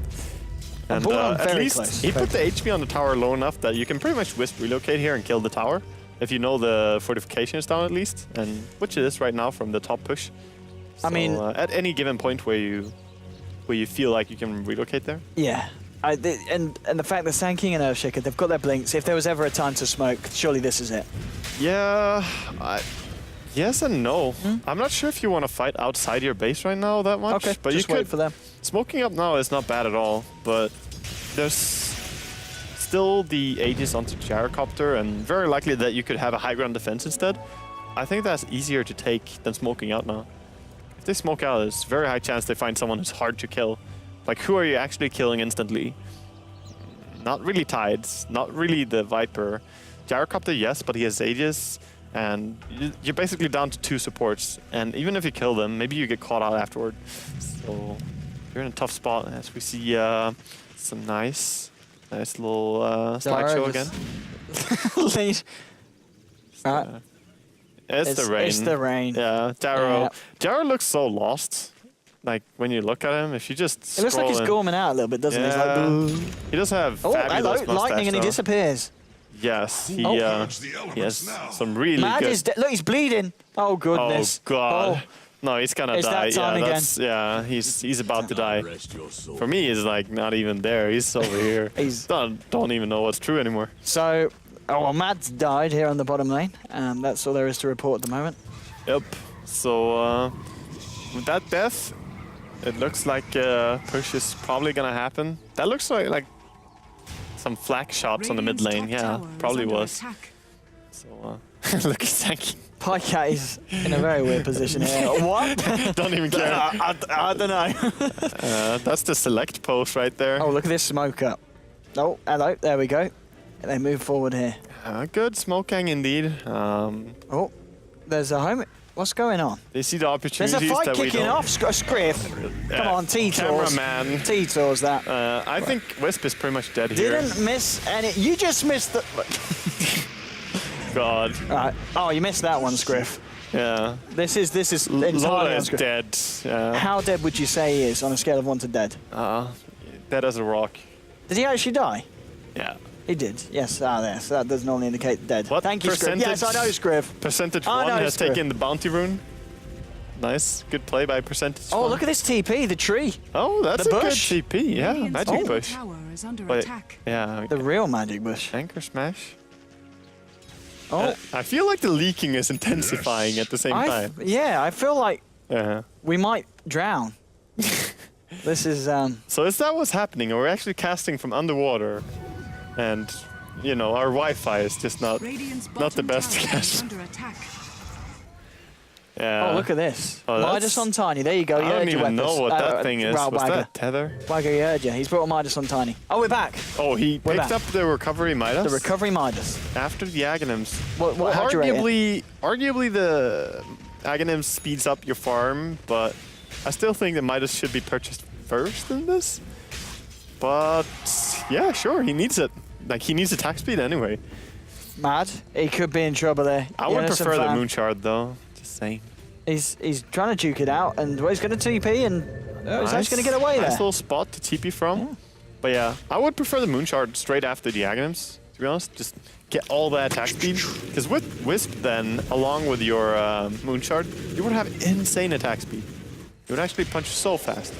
And at least he put the HP on the tower low enough that you can pretty much Wisp relocate here and kill the tower. If you know the fortification is down at least, and which it is right now from the top push. So, I mean, at any given point where you feel like you can relocate there. Yeah. And the fact that Sanking and Earthshaker, they've got their blinks. If there was ever a time to smoke, surely this is it. Yeah, yes and no. I'm not sure if you want to fight outside your base right now that much. Okay, but just you wait for them. Smoking up now is not bad at all, but there's still the Aegis onto Gyrocopter, and very likely that you could have a high ground defense instead. I think that's easier to take than smoking out now. If they smoke out, there's a very high chance they find someone who's hard to kill. Like, who are you actually killing instantly? Not really Tides, not really the Viper. Gyrocopter, yes, but he has Aegis, and you're basically down to 2 supports. And even if you kill them, maybe you get caught out afterward. So you're in a tough spot as we see some nice Nice little slideshow again. Lead. Right. It's the rain. It's the rain. Yeah, Jaro. Yeah. Jaro looks so lost. Like when you look at him, if you just It looks like he's in- gorming out a little bit, doesn't he? He's like, Yeah. "Ooh." He does have Oh, fabulous hello, mustache, lightning, and he though. disappears. Yes, he the has elements some really Mad good. is look, he's bleeding. Oh goodness. Oh God. Oh. No, he's gonna It's die. that time again. He's about to die. For me, he's like not even there. He's over here. He's- don't even know what's true anymore. So, well, Mad's died here on the bottom lane. That's all there is to report at the moment. Yep. So with that death, it looks like push is probably gonna happen. That looks like some flak shots on the mid lane. Yeah, probably was. So look at Sanky. Pycat is in a very weird position here. What? Don't even care. I don't know. That's the select post right there. Oh, look at this smoke up. Oh, hello. There we go. They move forward here. Good smoking indeed. Oh, there's a home. What's going on? They see the There's opportunities a fight that we kicking don't. off. Scriff. Come on, T-Tours. Cameraman. T-Tours that. I think Wisp is pretty much dead here. Didn't miss any. You just missed the. God. Right. Oh, you missed that one, Scriff. Yeah. This is entirely Lola on is Scriff. dead. Yeah. How dead would you say he is on a scale of 1 to dead? Dead as a rock. Did he actually die? Yeah. He did. Yes. There. So that does normally indicate dead. What Thank you, Scriff. Yes, I know, Scriff. Percentage I 1 know, has Scriff. taken the bounty rune. Nice. Good play by percentage Oh, 1. look at this TP, the tree. Oh, that's the a bush. good TP. Yeah, Radiant's magic middle bush. tower is under Wait, attack. yeah. The real magic bush. Anchor smash. Oh, I feel like the leaking is intensifying at the same time. yeah, I feel like Yeah. we might drown. This is, So is that what's happening? We're actually casting from underwater, and you know our Wi-Fi is just not Radiant's not the bottom best to tower is catch. under attack. Yeah. oh, look at this. Oh, Midas that's- on Tiny. There you go. I You don't heard your even know weapons. what that thing is. Well, Was Wagger. that tether? Wagger, you heard you. He's brought a Midas on Tiny. Oh, we're back. Oh, he We're picked back. up the recovery Midas The recovery Midas. after the Aghanims. What how'd you rate it? Arguably the Aghanims speeds up your farm, but I still think that Midas should be purchased first in this. But yeah, sure, he needs it. Like he needs attack speed anyway. Mad. He could be in trouble there. I would Innocent prefer the fan. Moon Shard though. Just saying. He's trying to duke it out, and well, he's going to TP, and he's actually going to get away Nice there. little spot to TP from. Yeah. But yeah, I would prefer the Moon Shard straight after the Aghanims, to be honest. Just get all that attack speed. Because with Wisp then, along with your Moon Shard, you would have insane attack speed. You would actually punch so fast.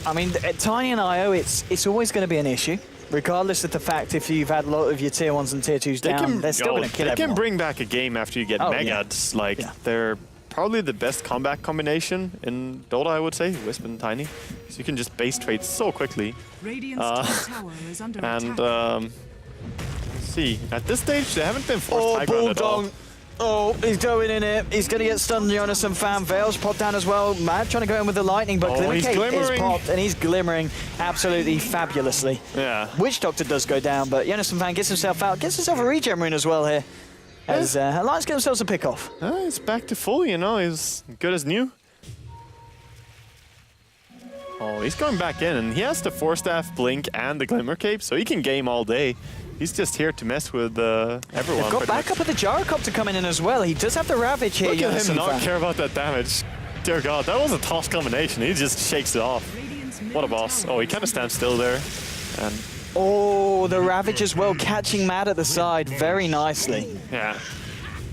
I mean, at Tiny and IO, it's always going to be an issue, regardless of the fact if you've had a lot of your tier 1s and tier 2s down, they're still going to kill They everyone. can bring back a game after you get Oh, yeah. Megads. Like, Yeah. they're probably the best combat combination in Dota, I would say, Wisp and Tiny. So you can just base trade so quickly. Radiant's top tower is under And attack. let's see, at this stage they haven't been forced Oh, high ground at all. Bulldog. Oh, he's going in here. He's going to get stunned. Jonas and Fan Veils popped down as well. Mad trying to go in with the lightning, but Oh, he's Glimmercape is glimmering. popped, and he's glimmering absolutely fabulously. Yeah. Witch Doctor does go down, but Jonas and Fan gets himself out, gets himself a regen rune as well here. As Alliance get themselves a pick off. He's back to full, you know, he's good as new. Oh, he's going back in, and he has the Force Staff, Blink, and the Glimmer Cape, so he can game all day. He's just here to mess with everyone. They've got pretty backup much. of the Gyrocopter coming in as well. He does have the Ravage here, Look at Jonas him and not Fan. care about that damage. Dear God, that was a tough combination. He just shakes it off. Radiant's What a middle boss. tower Oh, he is kind of under stands still there. And Oh, the Ravage as well, catching Mad at the side very nicely. yeah,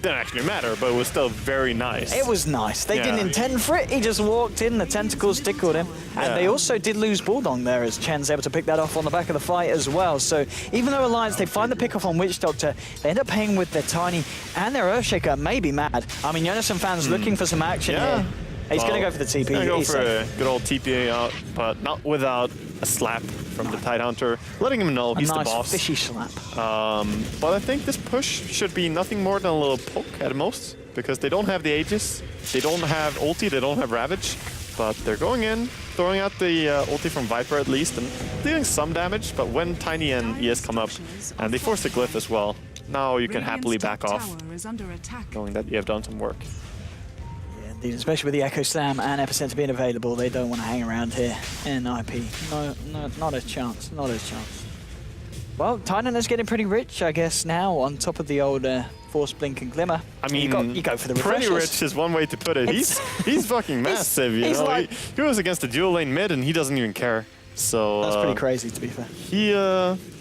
didn't actually matter, but it was still very nice. It was nice. They didn't Yeah. intend for it. He just walked in, the tentacles tickled him. And Yeah. they also did lose Bulldog there as Chen's able to pick that off on the back of the fight as well. So even though Alliance, they find the pick off on Witch Doctor, they end up paying with their Tiny and their Earthshaker, maybe Mad. I mean, Jonas and Fan's looking for some action Yeah. here. He's going to Well, go for the TP. He's gonna go He's for safe. a good old TP out, but not without a slap from the Tidehunter, letting him know A he's the nice boss. fishy slap. But I think this push should be nothing more than a little poke at most, because they don't have the Aegis, they don't have ulti, they don't have Ravage, but they're going in, throwing out the ulti from Viper at least, and dealing some damage, but when Tiny and ES come up, and they force the Glyph as well, now you can happily Radiant's back top off, tower is under attack. knowing that you have done some work. Especially with the Echo Slam and Epicenter being available, they don't want to hang around here. NiP, no, not a chance, not a chance. Well, Titan is getting pretty rich, I guess, now on top of the old Force Blink and Glimmer. I mean, you go for the pretty refreshers. rich is one way to put it. He's fucking massive, you know. Like, he goes against the dual lane mid and he doesn't even care. So that's pretty crazy, to be fair.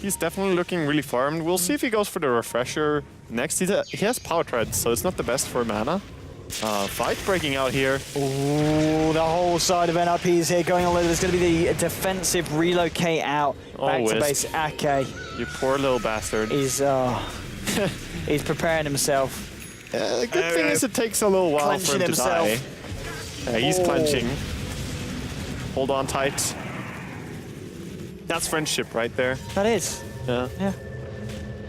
He's definitely looking really farmed. We'll see if he goes for the refresher next. He has power treads, so it's not the best for mana. Fight breaking out here. Ooh, the whole side of NiP is here going all over. There's going to be the defensive relocate out back to base. Ake. You poor little bastard. He's he's preparing himself. The good thing is it takes a little while for him to die. Yeah, he's clenching. Hold on tight. That's friendship right there. That is. Yeah. Yeah.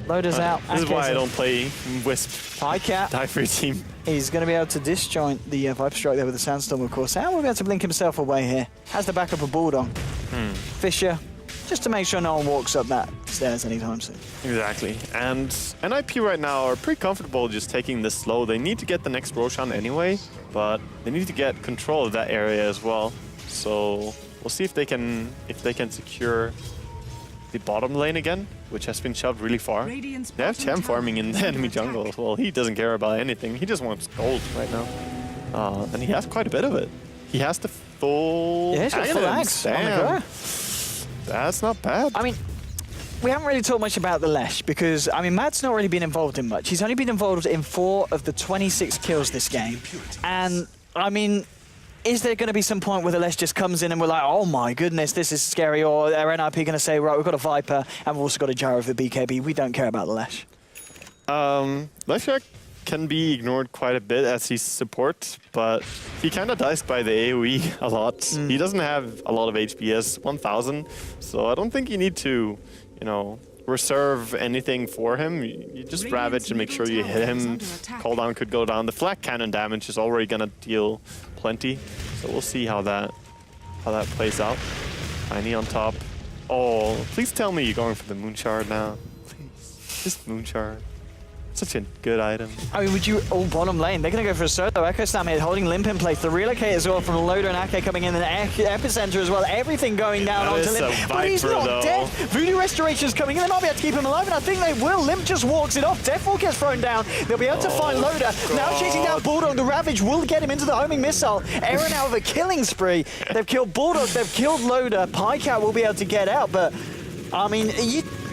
Loader's out. This is why I don't play Wisp. Pycat. Die for your team. He's going to be able to disjoint the Viper Strike there with the Sandstorm, of course. And we'll be able to blink himself away here. Has the backup of Bulldog. Fisher, just to make sure no one walks up that stairs anytime soon. Exactly. And NiP right now are pretty comfortable just taking this slow. They need to get the next Roshan anyway, but they need to get control of that area as well. So we'll see if they can secure the bottom lane again, which has been shoved really far. They have Chem farming in the enemy jungle as well. He doesn't care about anything. He just wants gold right now. And he has quite a bit of it. He has the full axe. Damn. That's not bad. I mean, we haven't really talked much about the Lesh because, I mean, Matt's not really been involved in much. He's only been involved in 4 of the 26 kills this game. And, I mean, is there going to be some point where the Lesh just comes in and we're like, oh my goodness, this is scary, or are NiP going to say, right, we've got a Viper and we've also got a Gyro for BKB. We don't care about the Lesh. Leshak can be ignored quite a bit as he's support, but he kind of dies by the AoE a lot. He doesn't have a lot of HPS, 1000, so I don't think you need to, you know, reserve anything for him. You just Ravage and make sure you hit him. Cooldown could go down. The flak cannon damage is already gonna deal plenty, so we'll see how that plays out. Tiny on top. Oh, please tell me you're going for the Moonshard now. Please, just Moonshard. Such a good item. I mean, would you all bottom lane? They're going to go for a solo. Echo Slam here, holding Limp in place. The relocate as well from Loader and Ake coming in, and Epicenter as well. Everything going down onto Limp. But he's not dead. Voodoo Restoration's coming in. They might be able to keep him alive, and I think they will. Limp just walks it off. Deathwalk gets thrown down. They'll be able to find Loader. Now chasing down Bulldog. The Ravage will get him into the homing missile. Aaron out of a killing spree. They've killed Bulldog. They've killed Loader. Pycat will be able to get out, but I mean,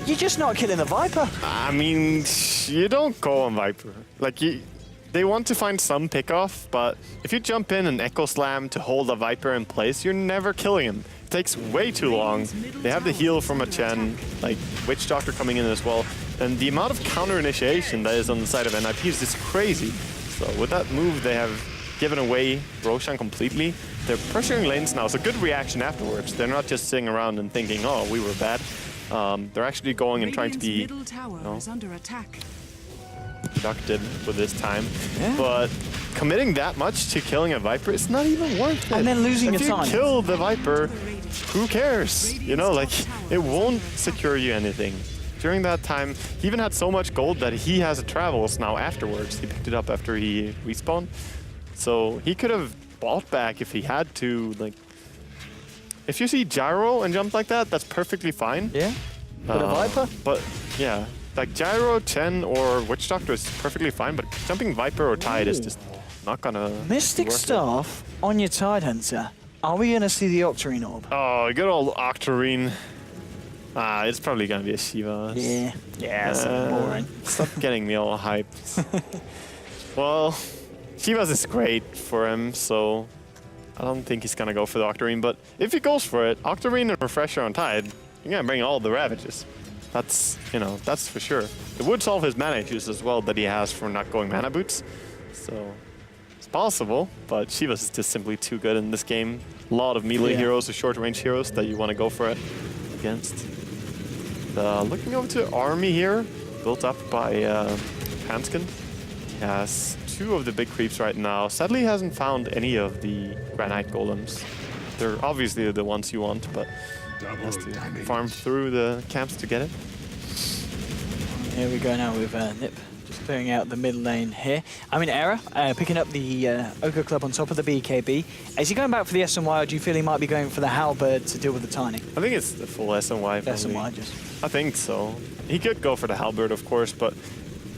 you're just not killing the Viper. I mean, you don't go on Viper. Like, they want to find some pickoff, but if you jump in and Echo Slam to hold a Viper in place, you're never killing him. It takes way too long. They have the heal from a Chen, like Witch Doctor coming in as well. And the amount of counter initiation that is on the side of NiP is just crazy. So with that move, they have given away Roshan completely. They're pressuring lanes now. It's a good reaction afterwards. They're not just sitting around and thinking, oh, we were bad. They're actually going and trying to be productive with this time. Yeah. But committing that much to killing a Viper, it's not even worth it. And then losing if your time. If you kill the Viper, who cares? You know, like, it won't secure you anything. During that time, he even had so much gold that he has a travels now afterwards. He picked it up after he respawned. So he could have bought back if he had to, like, if you see Gyro and jump like that, that's perfectly fine. Yeah, but a Viper? But yeah, like Gyro, Chen, or Witch Doctor is perfectly fine, but jumping Viper or Tide is just not gonna Mystic Staff on your Tide Hunter. Are we gonna see the Octarine Orb? Oh, good old Octarine. It's probably gonna be a Shiva. Yeah, that's boring. Stop getting me all hyped. Well, Shiva's is great for him, so I don't think he's gonna go for the Octarine, but if he goes for it, Octarine and Refresher on Tide, you're gonna bring all the Ravages. That's, you know, that's for sure. It would solve his mana issues as well that he has for not going mana boots. So it's possible, but Shiva's is just simply too good in this game. A lot of melee heroes or short range heroes that you want to go for it against. Looking over to army here, built up by Hanskin. He has 2 of the big creeps right now. Sadly, he hasn't found any of the Granite Golems. They're obviously the ones you want, but he has to farm through the camps to get it. Here we go now with NiP Just clearing out the mid lane here. I mean, Era picking up the Ochre Club on top of the BKB. Is he going back for the SNY, or do you feel he might be going for the Halberd to deal with the Tiny? I think it's the full SNY. SNY just. I think so. He could go for the Halberd, of course, but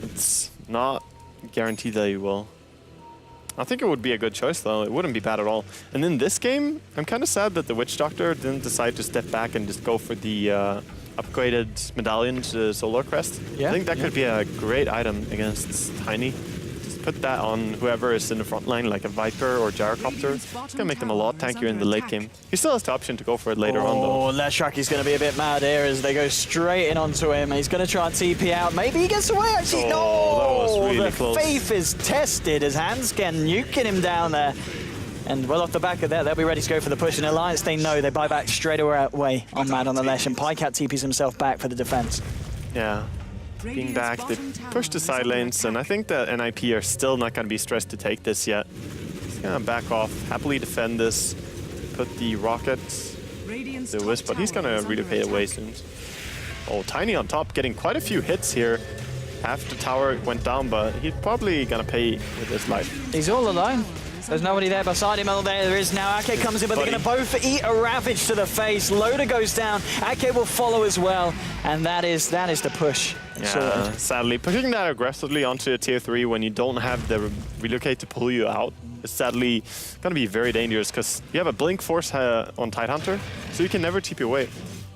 it's not guaranteed that he will. I think it would be a good choice, though. It wouldn't be bad at all. And in this game, I'm kind of sad that the Witch Doctor didn't decide to step back and just go for the upgraded medallion to Solar Crest. Yeah, I think that could be a great item against Tiny. Just put that on whoever is in the front line, like a Viper or Gyrocopter. It's going to make them a lot tankier in the late game. He still has the option to go for it later on, though. Oh, Leshrac is going to be a bit mad here as they go straight in onto him. He's going to try and TP out. Maybe he gets away, actually. That was really close. The faith is tested as Hansken nuking him down there. And well off the back of that, they'll be ready to go for the push. And Alliance, they know they buy back straight away on Mad on the Lesh. And Pycat TPs himself back for the defense. Yeah. Being back, they push the side lanes, and I think that NiP are still not going to be stressed to take this yet. He's going to back off, happily defend this, put the rocket, the Wisp, but he's going to really pay away soon. Oh, Tiny on top, getting quite a few hits here. Half the tower went down, but he's probably going to pay with his life. He's all alone. There's nobody there beside him. Oh, there is now. Ake comes in, but they're going to both eat a Ravage to the face. Loader goes down. Ake will follow as well. And that is the push. Yeah, sadly, pushing that aggressively onto a tier 3 when you don't have the relocate to pull you out is sadly going to be very dangerous, because you have a Blink Force on Tidehunter, so you can never TP away.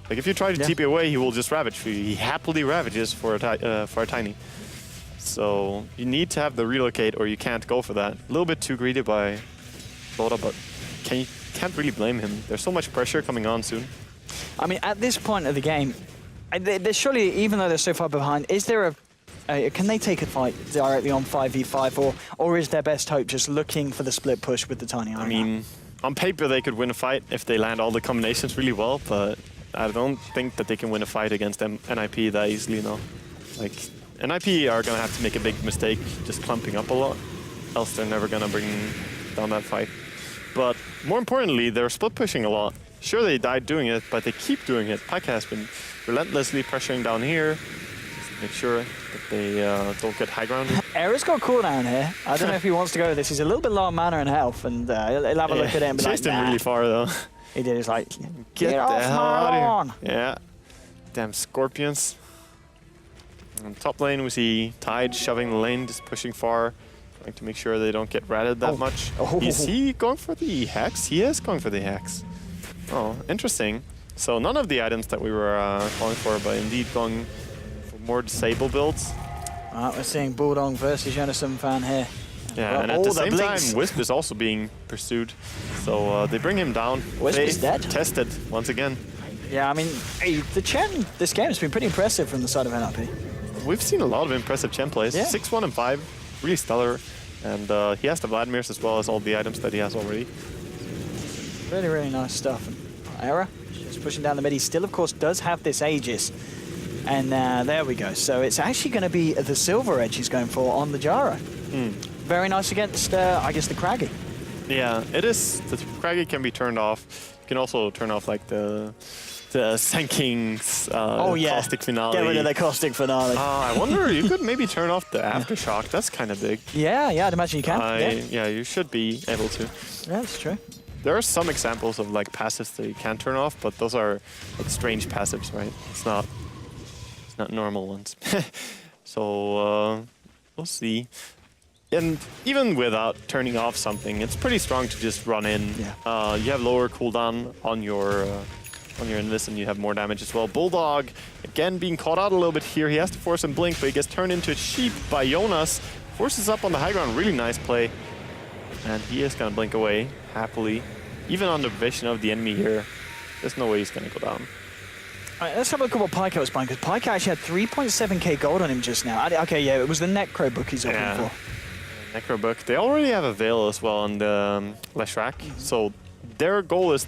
Like, if you try to TP away, he will just Ravage for you. He happily Ravages for a Tiny. So you need to have the relocate, or you can't go for that. A little bit too greedy by Dota, but can't really blame him. There's so much pressure coming on soon. I mean, at this point of the game, there's surely, even though they're so far behind, is there can they take a fight directly on 5v5, or is their best hope just looking for the split push with the Tiny Iron? I mean, on paper they could win a fight if they land all the combinations really well, but I don't think that they can win a fight against NiP that easily, no. Like, NiP are going to have to make a big mistake just clumping up a lot, else they're never going to bring down that fight. But more importantly, they're split pushing a lot. Sure, they died doing it, but they keep doing it. Pyke has been relentlessly pressuring down here, just to make sure that they don't get high ground. Era's got a cooldown here. I don't know if he wants to go with this. He's a little bit low on mana and health, and he'll have a look at it and be like, chased him really far, though. He did. He's like, get off the hell my out lawn. of here. Yeah. Damn Scorpions. On top lane, we see Tide shoving the lane, just pushing far, trying to make sure they don't get ratted that much. Is he going for the Hex? He is going for the Hex. Oh, interesting. So none of the items that we were calling for, but indeed going for more disable builds. We're seeing Bulldog versus Jonathan Fan here. Yeah, and at the same time, Wisp is also being pursued. So they bring him down. Wisp is dead. Tested once again. Yeah, I mean, the Chen, this game has been pretty impressive from the side of NiP. We've seen a lot of impressive Chen plays. Yeah. 6-1 and 5, really stellar. And he has the Vladimirs as well as all the items that he has already. Really, really nice stuff. And Era just pushing down the mid. He still, of course, does have this Aegis. And there we go. So it's actually going to be the Silver Edge he's going for on the Jaro. Very nice against, I guess, the Craggy. Yeah, it is. The Craggy can be turned off. You can also turn off, like, the Senking's caustic finale. Get rid of the caustic finale. I wonder, you could maybe turn off the Aftershock. That's kind of big. Yeah, I'd imagine you can. Yeah, you should be able to. Yeah, that's true. There are some examples of like passives that you can turn off, but those are like strange passives, right? It's not normal ones. So we'll see. And even without turning off something, it's pretty strong to just run in. Yeah. You have lower cooldown on your Invis, and you have more damage as well. Bulldog, again, being caught out a little bit here. He has to force and blink, but he gets turned into a sheep by Jonas. Forces up on the high ground, really nice play. And he is going to blink away, happily. Even on the vision of the enemy here, there's no way he's going to go down. All right, let's have a look at what Pyke was buying, because Pyke actually had 3.7k gold on him just now. Okay, yeah, it was the Necro book he's looking for. Necro book. They already have a Veil as well on the Leshrac, so their goal is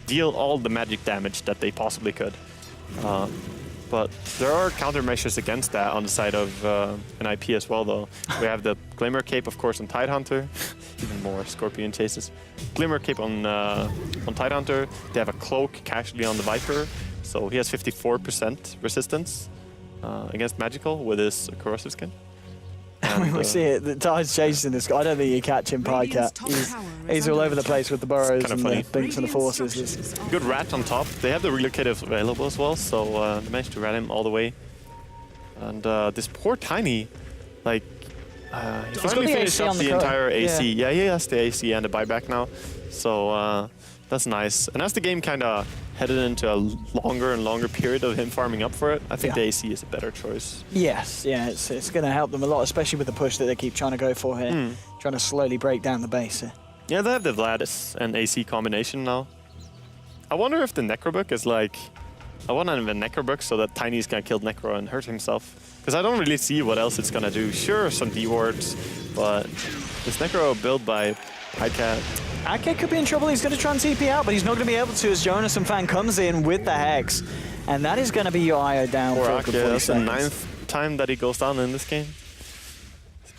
deal all the magic damage that they possibly could. But there are countermeasures against that on the side of NiP as well, though. We have the Glimmer Cape, of course, on Tidehunter. Even more Scorpion chases. Glimmer Cape on Tidehunter. They have a Cloak casually on the Viper, so he has 54% resistance against Magical with his Corrosive Skin. We see it. The Tide's chasing this guy. I don't think you catch him, Pycat. He's all over the place with the burrows and the binks and the forces. Good rat on top. They have the relocatives available as well, so they managed to rat him all the way. And this poor Tiny, like, he finally finished up the entire AC. Yeah, he has the AC and the buyback now. So that's nice. And as the game kind of headed into a longer and longer period of him farming up for it, I think the AC is a better choice. Yes, yeah, it's going to help them a lot, especially with the push that they keep trying to go for here. Trying to slowly break down the base here. Yeah, they have the Vladis and AC combination now. I wonder if the Necrobook is like... I want to have a Necrobook so that Tiny's gonna kill Necro and hurt himself. Because I don't really see what else it's gonna do. Sure, some D-wards, but this Necro built by Pycat. Ake could be in trouble. He's going to try and TP out, but he's not going to be able to as Jonas and Fan comes in with the Hex. And that is going to be your IO down for Ake, that's the 9th time that he goes down in this game.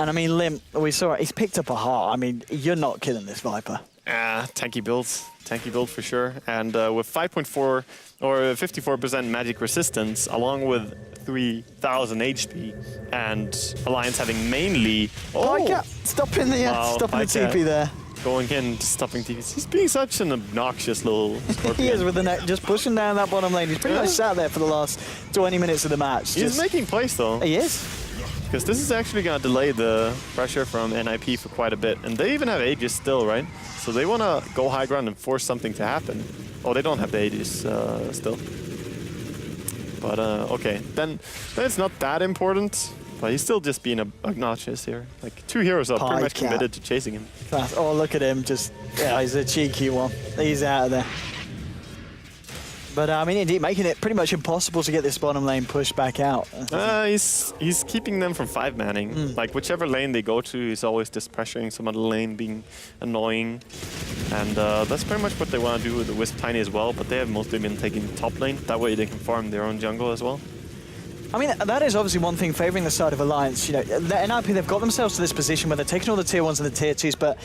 And I mean, Limp, we saw it. He's picked up a heart. I mean, you're not killing this Viper. Tanky builds. Tanky build for sure. And with 5.4 or 54% magic resistance, along with 3,000 HP, and Alliance having mainly... Pycat stopping the TP there. Going in, stopping TPs. He's being such an obnoxious little scorpion. He is with the neck, just pushing down that bottom lane. He's pretty much sat there for the last 20 minutes of the match. He's making plays though. He is. Because this is actually going to delay the pressure from NiP for quite a bit. And they even have Aegis still, right? So they want to go high ground and force something to happen. Oh, they don't have the Aegis still. But okay, then it's not that important. But he's still just being obnoxious here. Like, 2 heroes are pretty much committed to chasing him. Oh, look at him. Just, yeah, he's a cheeky one. He's out of there. But, I mean, indeed, making it pretty much impossible to get this bottom lane pushed back out. He's keeping them from 5-manning. Like, whichever lane they go to, he's always just pressuring some other lane, being annoying. And that's pretty much what they want to do with the Wisp Tiny as well. But they have mostly been taking top lane. That way they can farm their own jungle as well. I mean, that is obviously one thing favouring the side of Alliance. You know, the NiP, they've got themselves to this position where they're taking all the tier 1s and the tier 2s, but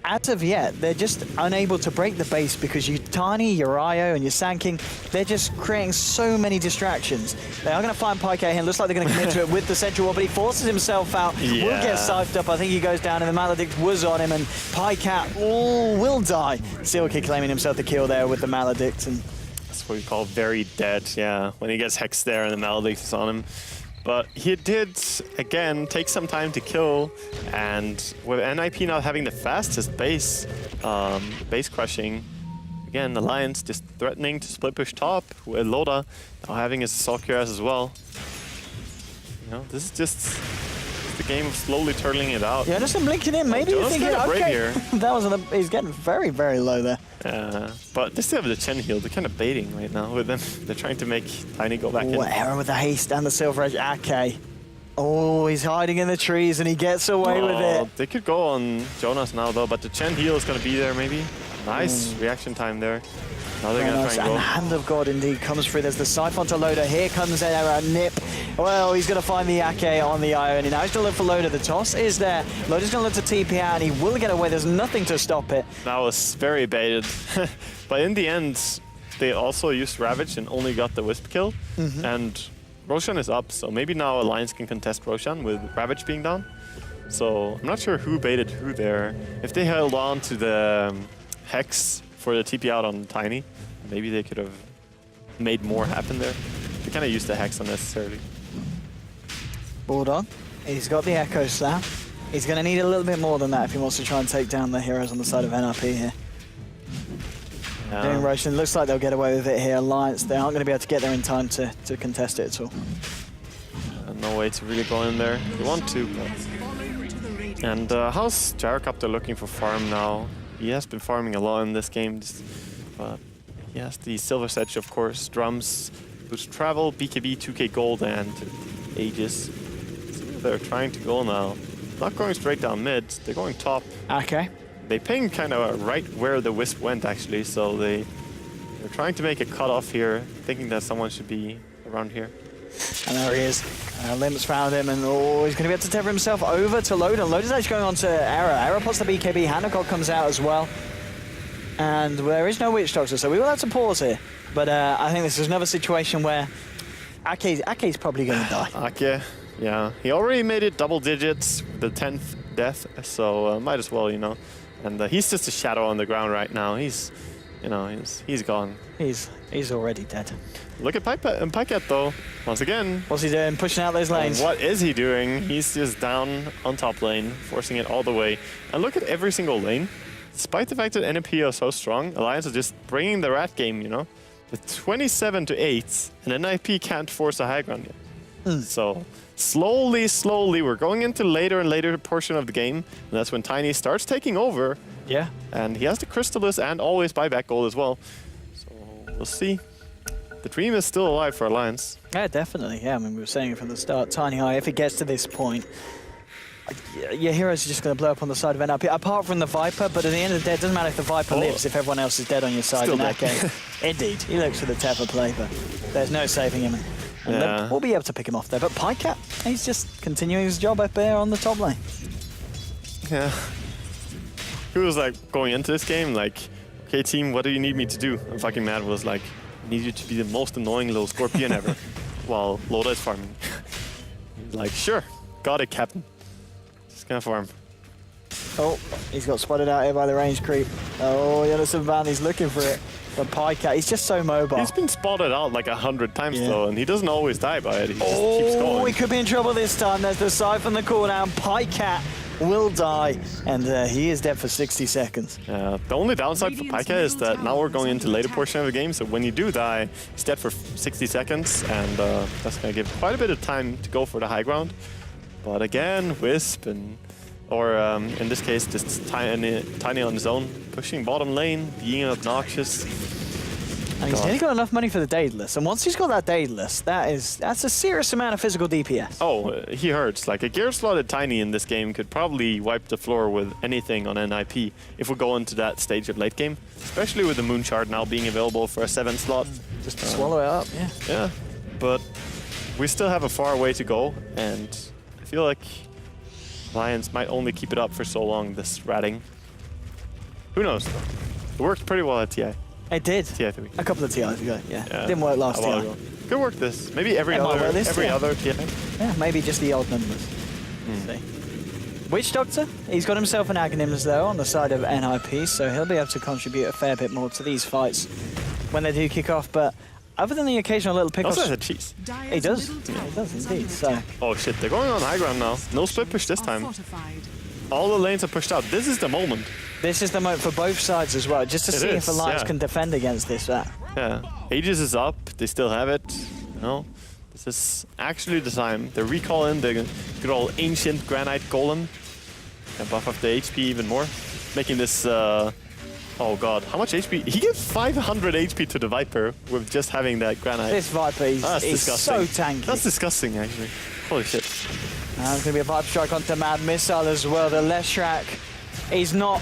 as of yet, they're just unable to break the base because you Tiny, your IO, and your Sanking, they're just creating so many distractions. They are going to find Pycat here. Looks like they're going to commit to it with the central wall, but he forces himself out. Yeah. Will get siped up. I think he goes down, and the Maledict was on him, and Pycat will die. Silky claiming himself the kill there with the Maledict. And that's what we call very dead, yeah. When he gets Hex there and the Maledict is on him. But he did, again, take some time to kill. And with NiP not having the fastest base crushing, again, Alliance just threatening to split push top with Loda now having his assault cuirass as well. You know, this is just the game of slowly turtling it out. Yeah, just him blinking in. Maybe you think, okay, here. that was he's getting very, very low there. But they still have the Chen heal. They're kind of baiting right now with them. They're trying to make Tiny go back in. Arrow with the haste and the silver edge. Ake. Oh, he's hiding in the trees and he gets away with it. They could go on Jonas now though, but the Chen heal is going to be there maybe. Nice reaction time there. Now they're going to try and go. And the Hand of God indeed comes through. There's the Siphon to Loda. Here comes NiP. Well, he's going to find the Ake on the Iron. Now he's going to look for Loda. The toss is there. Loda's going to look to TP out and he will get away. There's nothing to stop it. That was very baited. But in the end, they also used Ravage and only got the Wisp kill. And Roshan is up, so maybe now Alliance can contest Roshan with Ravage being down. So I'm not sure who baited who there. If they held on to the Hex for the TP out on Tiny, maybe they could have made more happen there. They kind of used the Hex unnecessarily. Bulldog, he's got the Echo Slam. He's going to need a little bit more than that if he wants to try and take down the heroes on the side of NiP here. Doing Roshan, looks like they'll get away with it here. Alliance, they aren't going to be able to get there in time to contest it at all. No way to really go in there. They want to, but... And how's Gyrocopter looking for farm now? He has been farming a lot in this game, but he has the Silver Sedge, of course, Drums, Boost Travel, BKB, 2k gold, and Aegis. So they're trying to go now. Not going straight down mid, they're going top. Okay. They pinged kind of right where the Wisp went, actually, so they're trying to make a cutoff here, thinking that someone should be around here. And there he is. Limbs found him, and he's going to be able to tether himself over to Loda. Loda's actually going on to Arrow. Arrow pots the BKB. Hand of God comes out as well. And there is no Witch Doctor, so we will have to pause here. But I think this is another situation where Ake's probably going to die. Ake, Yeah, he already made it double digits, the 10th death, so might as well, you know. And he's just a shadow on the ground right now. He's, you know, he's gone. He's already dead. Look at Pycat though. Once again. What's he doing? Pushing out those lanes. What is he doing? He's just down on top lane, forcing it all the way. And look at every single lane. Despite the fact that NiP are so strong, Alliance are just bringing the rat game, you know. With 27-8, and NiP can't force a high ground yet. So slowly, we're going into later and later portion of the game. And that's when Tiny starts taking over. Yeah. And he has the Crystallis and always buyback goal as well. So we'll see. The dream is still alive for Alliance. Yeah, definitely. Yeah, I mean, we were saying it from the start. Tiny High, if it gets to this point, your heroes are just going to blow up on the side of NiP, apart from the Viper, but at the end of the day, it doesn't matter if the Viper lives if everyone else is dead on your side Still in that dead. game. Indeed, he looks for the DOTAPlays, but there's no saving him. And we'll be able to pick him off there. But Pycat, he's just continuing his job up there on the top lane. Yeah. He was like going into this game like, okay team, what do you need me to do? And fucking Matt was like, I need you to be the most annoying little scorpion ever. While Loda is farming. He's like, sure, got it, Captain. Just gonna farm. Oh, he's got spotted out here by the range creep. Oh, Jonathan Van, he's looking for it. But Pycat, he's just so mobile. He's been spotted out like 100 times though, and he doesn't always die by it. He just keeps Oh, going. he could be in trouble this time. There's the siphon, the cooldown. Pycat will die, and he is dead for 60 seconds. The only downside for Pycat is that now we're going into the later portion of the game, so when you do die, he's dead for 60 seconds, and that's going to give quite a bit of time to go for the high ground. But again, Wisp, or in this case, just Tiny on his own, pushing bottom lane, being obnoxious. And he's only got enough money for the Daedalus, and once he's got that Daedalus, that's a serious amount of physical DPS. Oh, he hurts. Like a gear slotted Tiny in this game could probably wipe the floor with anything on NiP if we go into that stage of late game, especially with the Moon Shard now being available for a 7 slot. Just to swallow it up, yeah. Yeah, but we still have a far way to go, and I feel like Lions might only keep it up for so long, this ratting. Who knows? It worked pretty well at TI. It did. TI3. A couple of TIs ago, yeah. Didn't work last while TI. ago. Could work this. Maybe every It might other work this, yeah. other TI. Yeah, maybe just the odd numbers. See. Witch Doctor, he's got himself an Aghanims though on the side of NiP, so he'll be able to contribute a fair bit more to these fights when they do kick off. But other than the occasional little pickups, Also has a cheese. he does. Yeah, he does indeed. So Oh shit, they're going on high ground now. No split push this time. All the lanes are pushed out. This is the moment. this is the moment for both sides as well, just to see if Alliance can defend against this. Yeah, Aegis is up. They still have it. You know, this is actually the time. They're recalling the good old ancient granite golem. Can buff up the HP even more, making this. Oh god, how much HP? He gives 500 HP to the Viper with just having that granite. This Viper is so tanky. That's disgusting, actually. Holy shit. There's going to be a Viper strike onto Mad Missile as well. The Leshrac, he's not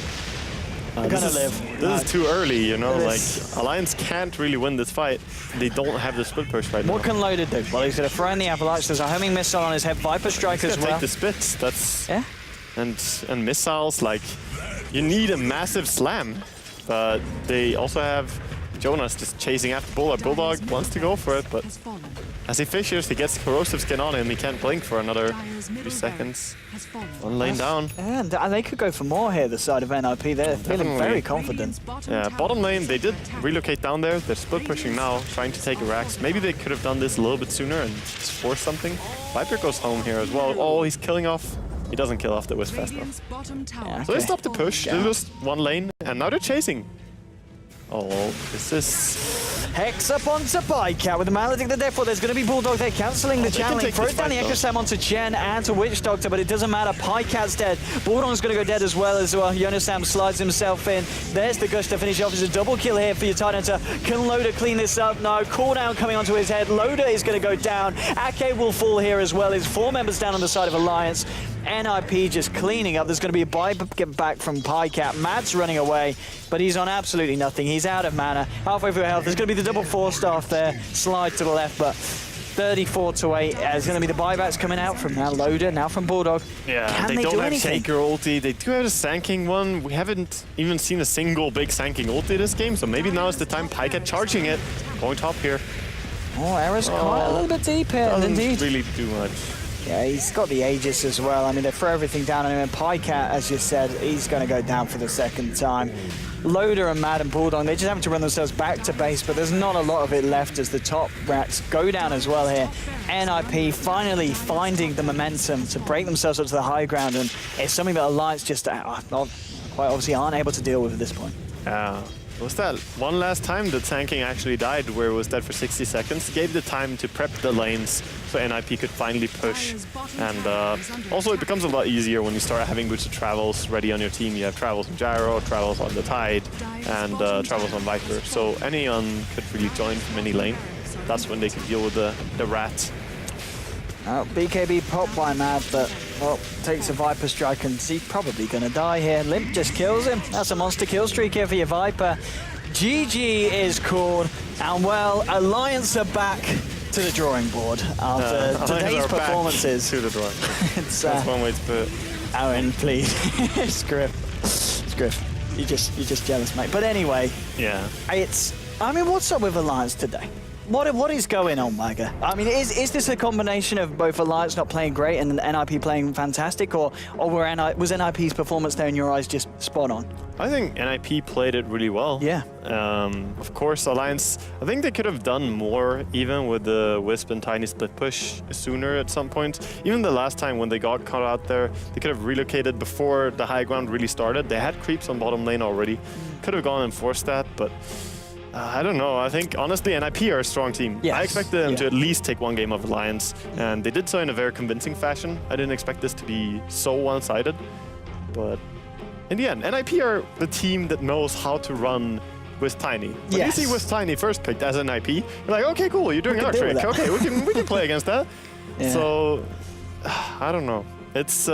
going to live. This is too early, you know, like Alliance can't really win this fight. They don't have the split push right now. What can Loda do? Well, he's going to throw in the Avalanche. There's a homing missile on his head. Viper strike as well. Take the spits. That's yeah. And missiles, like you need a massive slam, but they also have Jonas just chasing after Bulldog. Bulldog wants to go for it, but as he fishes, he gets corrosive skin on him. He can't blink for another 3 seconds. One lane down. And they could go for more here, the side of NiP. They're feeling very confident. Yeah, bottom lane, they did relocate down there. They're split pushing now, trying to take a Rax. Maybe they could have done this a little bit sooner and just forced something. Viper goes home here as well. Oh, he's killing off. He doesn't kill off the Wisp fast enough. Yeah, So they stopped the push. They lost one lane, and now they're chasing. Oh, this is... Hex up onto Pycat with the Maledict, therefore there's going to be Bulldog there cancelling the channeling. Throws down the Echo Slam onto Chen and to Witch Doctor, but it doesn't matter. Pycat's dead. Bulldog's going to go dead as well. Jonas Sam slides himself in. There's the Gush to finish off. It's a double kill here for your Titan Hunter. Can Loda clean this up? No. Cooldown coming onto his head. Loda is going to go down. Ake will fall here as well. There's 4 members down on the side of Alliance. NiP just cleaning up. There's going to be a buyback from Pycat. Matt's running away, but he's on absolutely nothing. He's out of mana. Halfway through health. There's going to be the double 4-staff there. Slide to the left, but 34-8. There's going to be the buybacks coming out from now Loda, now from Bulldog. Yeah, Can they don't do have anything? Shaker ulti. They do have a Sanking one. We haven't even seen a single big Sanking ulti this game, so maybe now is the time. Pycat charging it. Going top here. Oh, Era's quite a little bit deep here, Doesn't indeed. really do much. Yeah, he's got the Aegis as well. I mean, they throw everything down on him. And Pycat, as you said, he's going to go down for the second time. Loader and Mad and Bulldog, they just having to run themselves back to base, but there's not a lot of it left as the top rats go down as well here. NiP finally finding the momentum to break themselves up to the high ground, and it's something that Alliance just quite obviously aren't able to deal with at this point. Was that one last time the tanking actually died, where it was dead for 60 seconds? Gave the time to prep the lanes so NiP could finally push. And also it becomes a lot easier when you start having boots of travels ready on your team. You have travels on Gyro, travels on the Tide, and travels on Viper. So anyone could really join from any lane. That's when they can deal with the rats. BKB popped by Mad, but well, takes a Viper strike and he's probably going to die here. Limp just kills him. That's a monster kill streak here for your Viper. GG is called, and well, Alliance are back to the drawing board after today's performances. To the drawing board. It's, that's one way to put it. Aaron, please. Scriff. You're just jealous, mate. But anyway, yeah. I mean, what's up with Alliance today? What is going on, Wagga? I mean, is this a combination of both Alliance not playing great and NiP playing fantastic, or was NiP's performance there in your eyes just spot on? I think NiP played it really well. Yeah. Of course, Alliance, I think they could have done more, even with the Wisp and Tiny split push sooner at some point. Even the last time when they got caught out there, they could have relocated before the high ground really started. They had creeps on bottom lane already. Could have gone and forced that, but I don't know. I think, honestly, NiP are a strong team. Yes. I expected them to at least take one game of Alliance, and they did so in a very convincing fashion. I didn't expect this to be so one-sided, but in the end, NiP are the team that knows how to run with Tiny. When you see with Tiny first picked as NiP, you're like, okay, cool, you're doing our trick. Okay, we can play against that. Yeah. So, I don't know. It's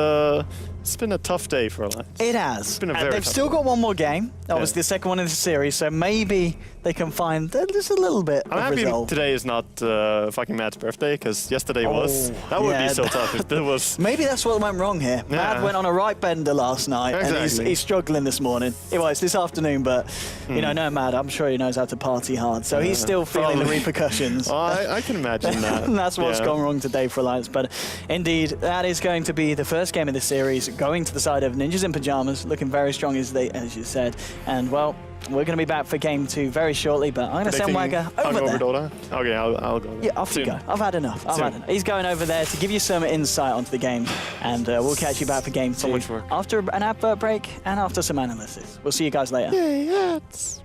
been a tough day for Alliance. It has. It's been a very they've still got one more game. Obviously, the second one in the series, so maybe they can find just a little bit I'm of happy resolve. Today is not fucking Matt's birthday, because yesterday was. That would be so tough if there was. Maybe that's what went wrong here. Yeah. Matt went on a right bender last night, and he's struggling this morning. Well, it's this afternoon, but you know, no Matt, I'm sure he knows how to party hard, so he's still feeling the repercussions. Oh, I can imagine that. And that's what's gone wrong today for Alliance. But indeed, that is going to be the first game of the series, going to the side of Ninjas in Pajamas, looking very strong as you said. And well, we're going to be back for game 2 very shortly, but I'm going to send Wagga over there. Dota? Okay, I'll go. Yeah, off you go. I've had enough. He's going over there to give you some insight onto the game, and we'll catch you back for game 2 so much work. after an advert break and after some analysis. We'll see you guys later. Yay, hats.